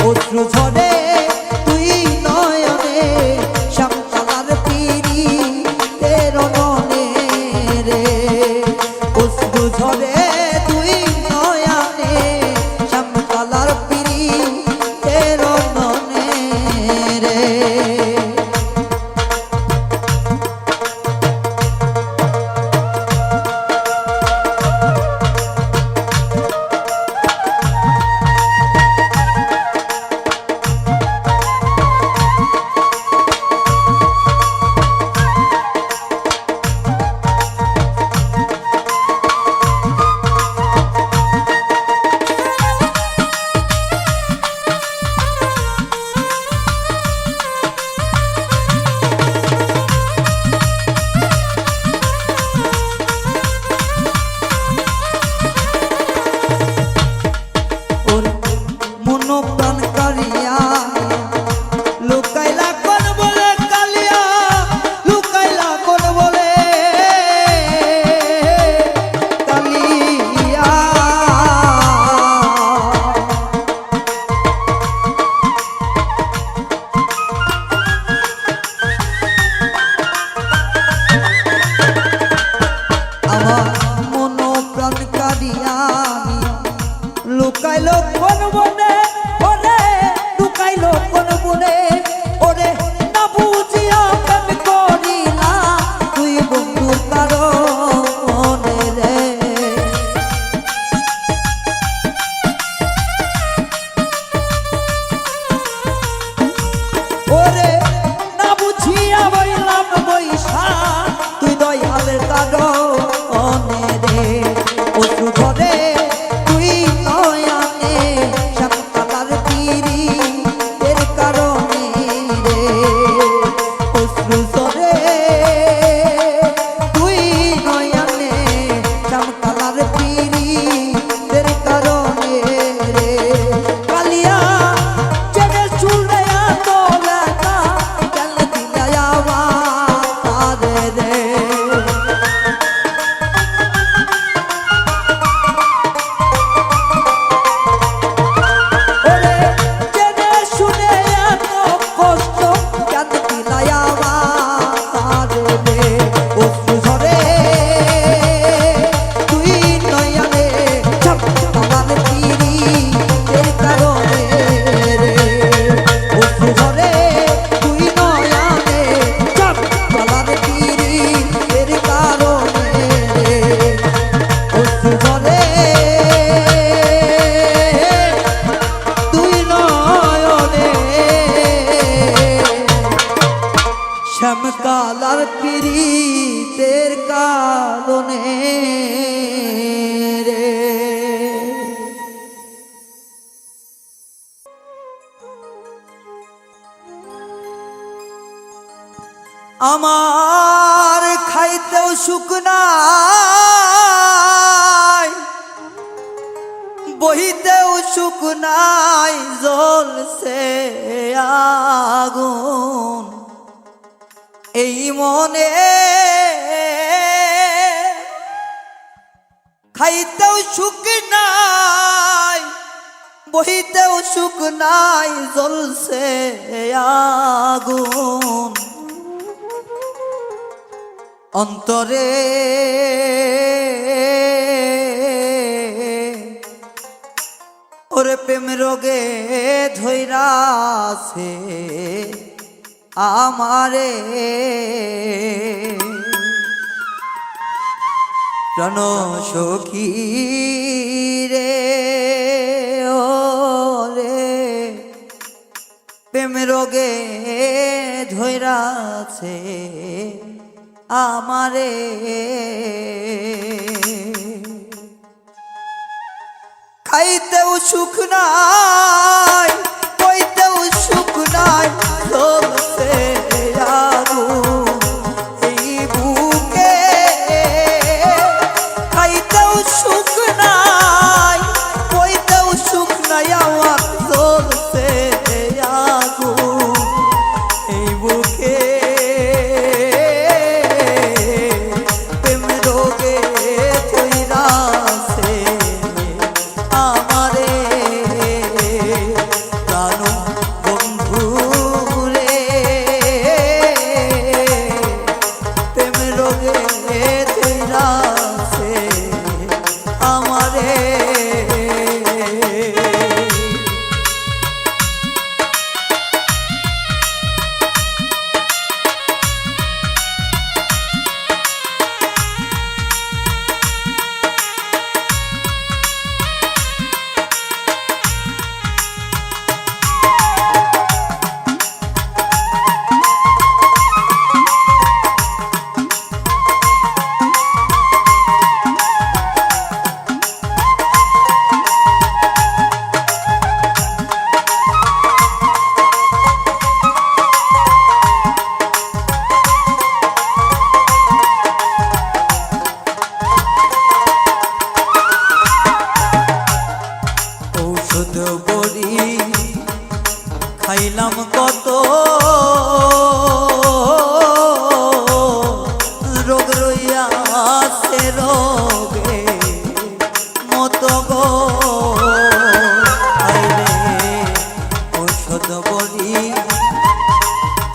অশ্রু ঝরে তুই নয়নে শ্যামকালার পীড়িতের ননে রে। অশ্রু ঝরে তুই নয়নে শ্যামকালার পীড়িতের ননে রে। ওর মনোপ্রাণ কালিয়া লুকাইলা কোন বলে, কালিয়া লুকাইলা কোন বলে। কালিয়া আমার মনোপ্রাণ কালিয়া লুকাইলো কোন বনে, ওরে লুকাইলো কোন বনে। ওরে না বুঝিয়া প্রেম করিলা তুই বন্ধুর কারণে রে। ওরে না বুঝিয়া বইলাম বৈশা তুই দয়ালের কারণে রে। অশ্রু ঝরে তুই নয়নে শ্যামকালার পীড়িতের কারণে রে। অশ্রু ঝরে তুই নয়নে শ্যামকালার পীড়িতের কারণে রে। কালিয়া চেনে চুলে এত লেখা কেন দিলে আমার রে। ওরে জেনে শুনে এত কষ্ট কেন দিলাই আমার রে। অশ্রু ঝরে তুই নয়নে শ্যামকালার পীড়িতের কারণে রে। অশ্রু ঝরে তুই নয়নে শ্যামকালার পীড়িতের কারণে রে। অশ্রু ঝরে তুই নয়নে শ্যামকালার পীড়িতের কারণে রে। আমার খাইতেও সুখ নাই, বহিতেও সুখ নাই, জ্বলছে আগুন এই মনে। খাইতেও সুখ নাই, বহিতেও সুখ নাই, জ্বলছে আগুন অন্তরে। ওরে প্রেম রোগে ধৈরাছে আমারে, প্রাণ সখী রে ওরে প্রেম রোগে ধৈরাছে আমারে। খাইতেও সুখ নাই, বইতেও সুখ নাই, জ্বলছে আগুন এই বুকে। খাইতেও সুখ নাই, বইতেও সুখ নাই, আমার জ্বলছে আগুন এই বুকে। প্রেম রোগে ধৈরাছে আমারে, প্রাণ বন্ধু রে প্রেম রোগে ধৈরাছে আমারে। ঔষধ বড়ি খাইলাম কত, রোগ রইয়াছে রোগে মতো গো। খাইলে ঔষধ বড়ি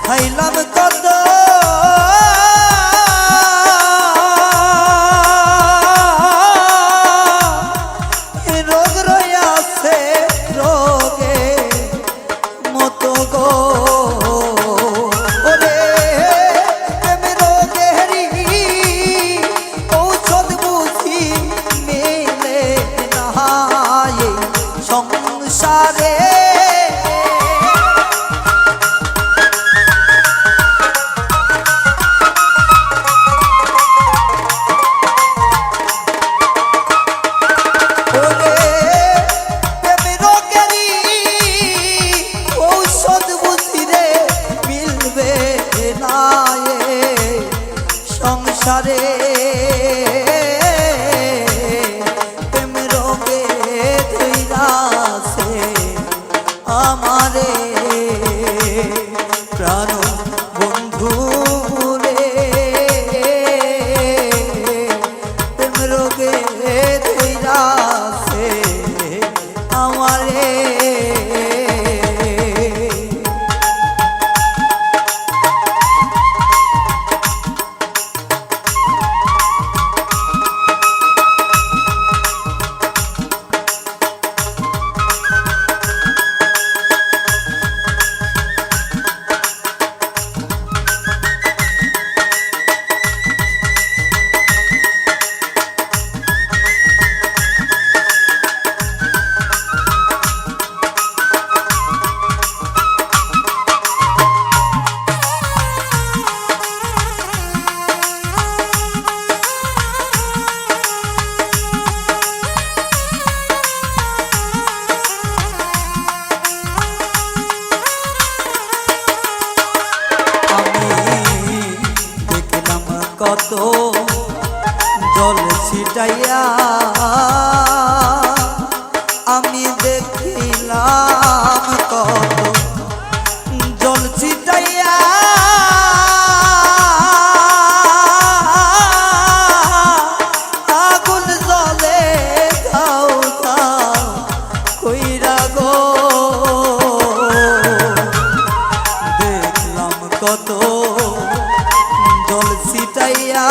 খাইলাম কত, রোগ রইয়াছে রোগে মতো গো। ওরে প্রেম রোগেরই ঔষধ বুঝি মেলে না এই সংসারে। সংসারে প্রেম রোগে ধৈরাছে আমারে, প্রাণ বন্ধু রে প্রেম রোগে ধৈরাছে আমারে। কত জল ছিটাইয়া আমি দেখিলাম কত জল ছিটাইয়া আগুন জলে দাও দাও কইরা গো দেখলাম কত জল ছিটাইয়া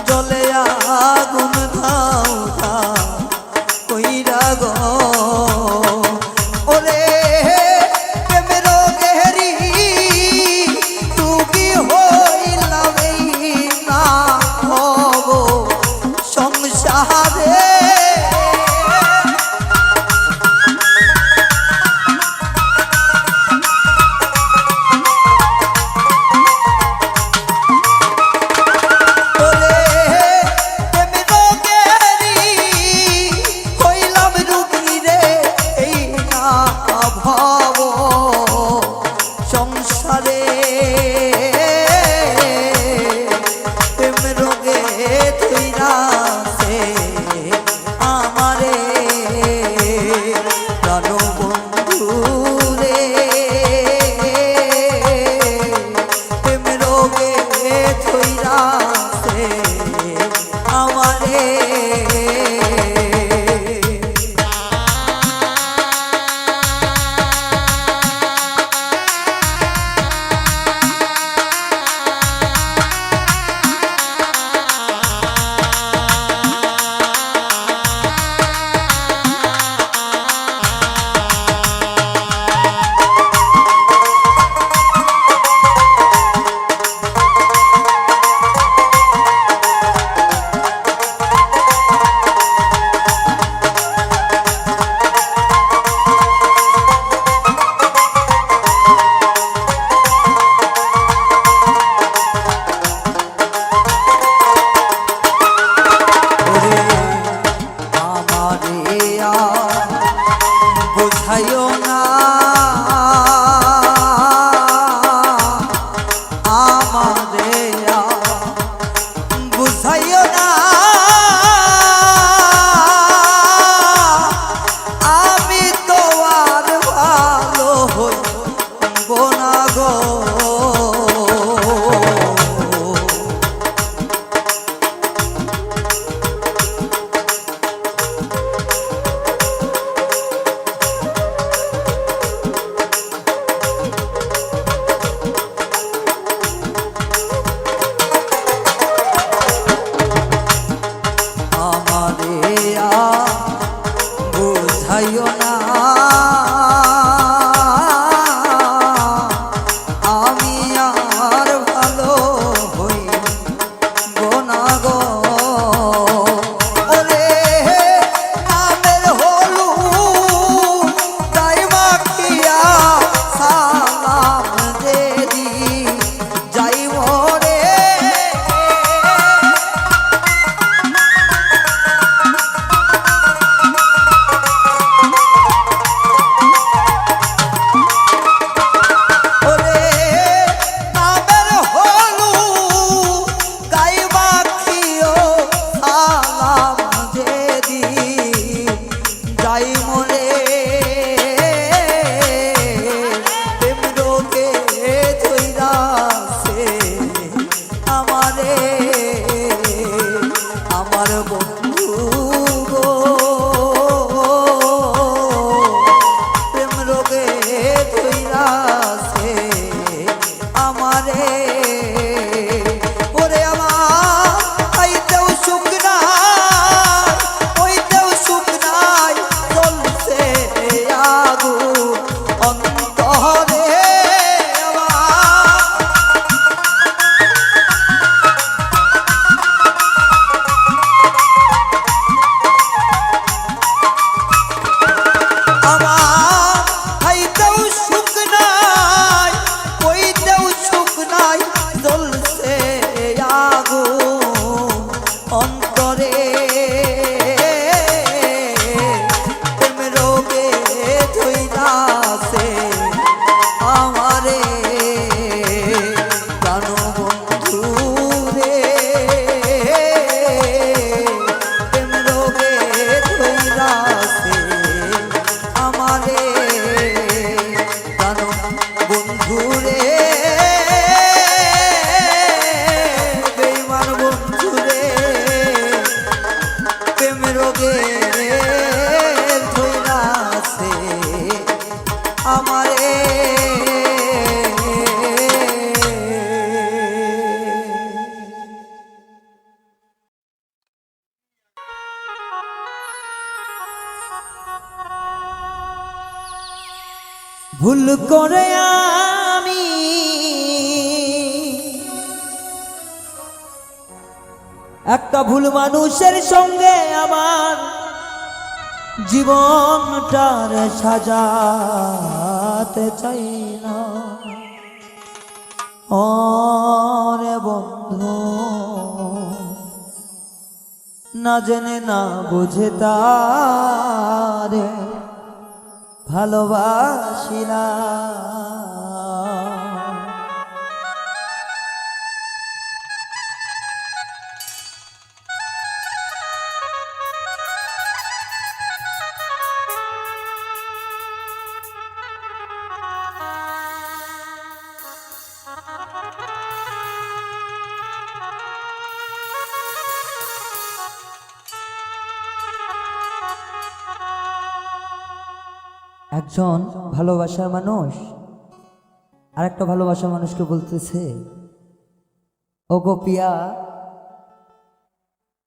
জলে আগুন দাও দাও কইরা গো ওরে প্রেমের গেরি তুমি হইলাম না হব সংসারে বুঝাইও না আমারে বুঝাইও না আমি তো আর ভালো হইব না গো ভুল করে আমি একটা ভুল মানুষের সঙ্গে আমার জীবনটার সাজাতে চাই না। ওরে বন্ধু, না জেনে না বুঝে তারে ভালোবাসিলাম। একজন ভালোবাসার মানুষ আরেকটা ভালোবাসার মানুষকে বলতেছে, ও গো পিয়া,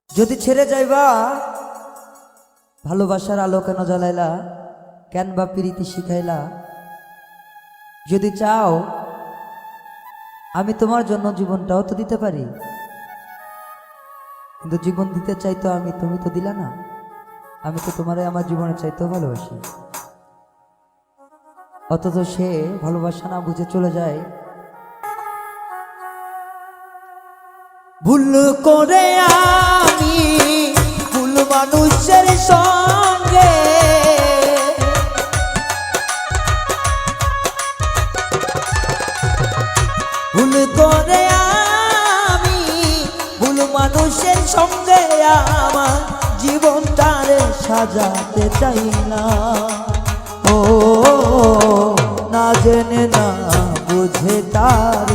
যদি ছেড়ে যাইবা ভালোবাসার আলো কেন জ্বালাইলা, কেন বা প্রীতি শিখাইলা? যদি চাও আমি তোমার জন্য জীবনটাও তো দিতে পারি, কিন্তু জীবন দিতে চাইতো আমি, তুমি তো দিলা না। আমি তো তোমারে আমার জীবনের চাইতেও ভালোবাসি, অথচ সে ভালোবাসা না বুঝে চলে যায়। ভুল করে আমি ভুল মানুষের সঙ্গে ভুল করে আমি ভুল মানুষের সঙ্গে আমার জীবনটারে সাজাতে চাই না। ও না জেনে না বুঝে তার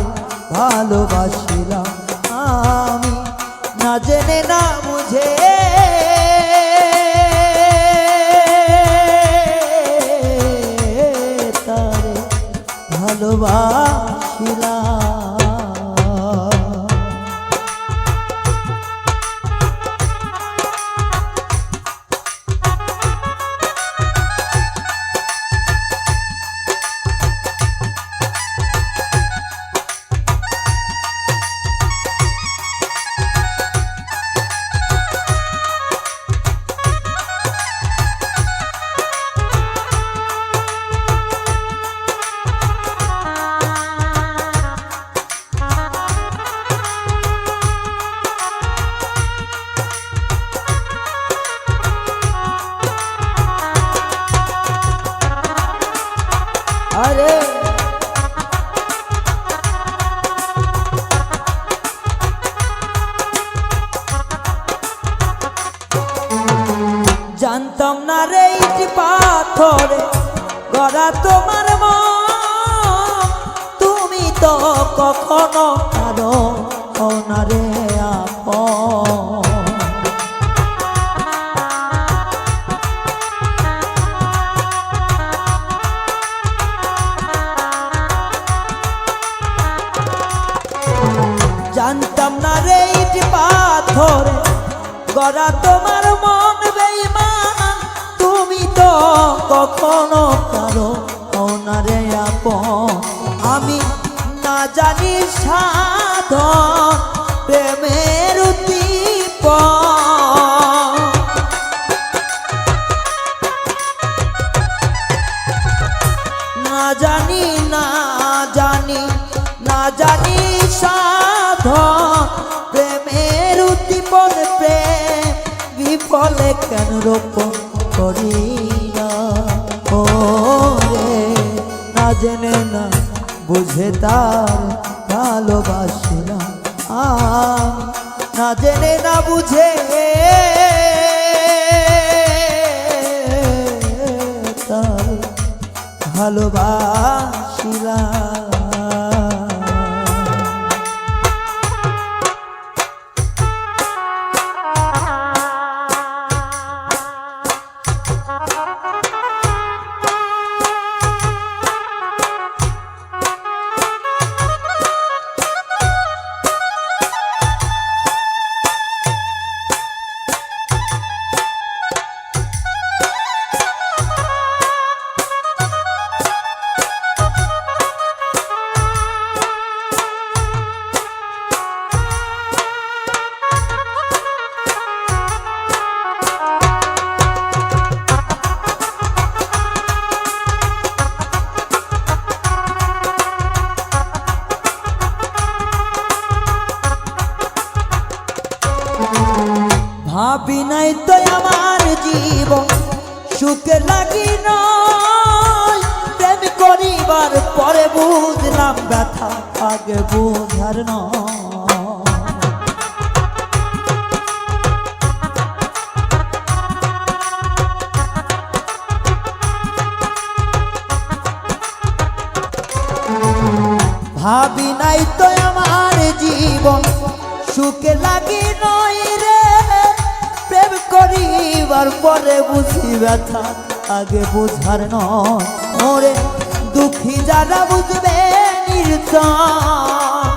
ভালোবাসিলাম আমি, না জেনে না বুঝে তার ভালোবাসিলাম। আরে জানতাম না রে ইট পাথরে গড়া তোমার মন, তুমি তো কখনো কারো হও না রে আপন। জানতাম না রে ইট পাথরে গড়া তোমার মন বেঈমান, তুমি তো কখনো কারো হও না রে আপন। আমি না জানি সাধন প্রেমের উদ্দীপন, না জানি না জানি না জানি সাধন প্রেমের উদ্দীপন, প্রেম বিফলে কেন রোপণ করি না। ও রে না জেনে না বুঝে তার ভালোবাসিলাম আমি, না জেনে না বুঝে তার ভালোবাসিলাম। সুখে লাগি নয় প্রেম করিবার পরে বুঝলাম ব্যথা আগে বুঝার নয়। ভাবি নাই তো আমার জীবন সুখে লাগি নয় রে প্রেম করিবার পরে বুঝি ব্যথা আগে বুঝার নয়। ওরে দুঃখী যারা বুঝবে নির্চয়,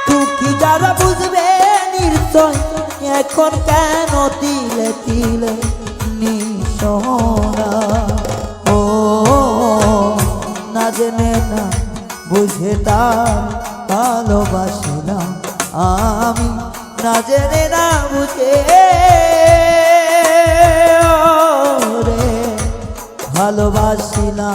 দুঃখী যারা বুঝবে নির্চয় এখন কেন তিলে তিলে নিশোনা। ও না জেনে না বুঝে তার ভালোবাসি না আমি, না জেনে না বুঝে রে ভালোবাসি না।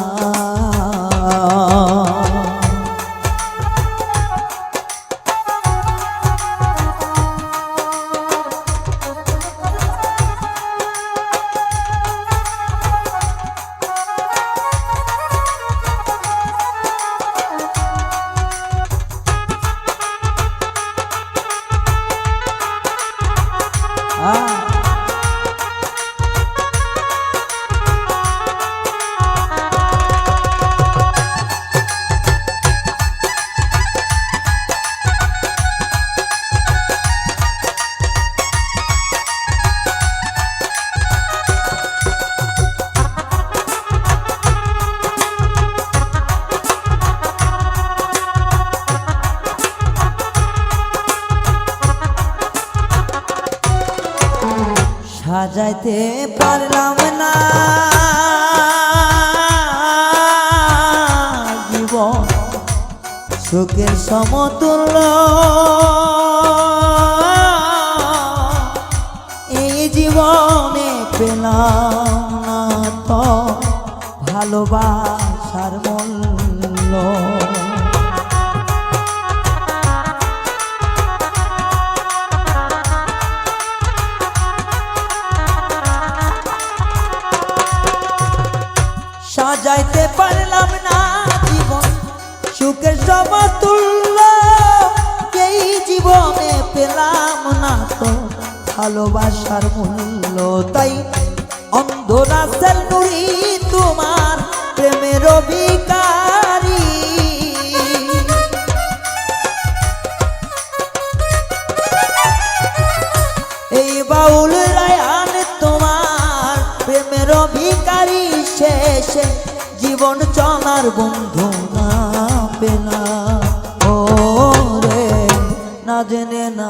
সাজাইতে পারলাম না জীবন সুখের সমতুল্য, এই জীবনে পেলাম না তো ভালোবাসার মূল্য। সাজাইতে পারলাম না জীবন সুখের সমতুল্য, এই জীবনে পেলাম না তো ভালোবাসার মূল্য। তাই অন্ধ রাসেল নুরি তোমার প্রেমের অভিকারী, এই বাউল রায়ান তোমার প্রেমের অভিকারী। শেষে জীবন চলার বন্ধু না পেলা। ও রে না জেনে না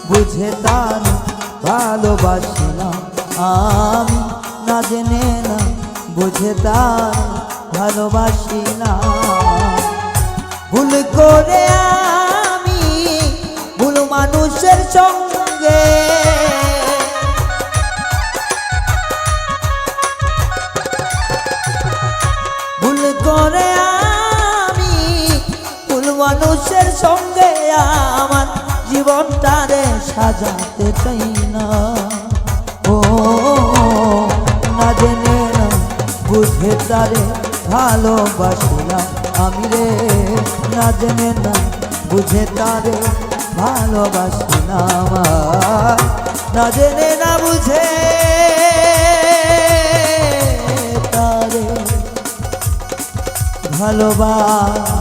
বুঝে তার ভালোবাসিলাম আমি, না জেনে না বুঝে তার ভালোবাসিলাম। ভুল করে আমি ভুল মানুষের সঙ্গে, ভুল করে আমি ভুল মানুষের সঙ্গে আমার জীবনটারে সাজাতে চাই না। ও না জেনে না বুঝে তারে ভালোবাসিলাম আমি রে, না জেনে না বুঝে তারে ভালোবাসিলাম, না জেনে না বুঝে তারে ভালোবাসা।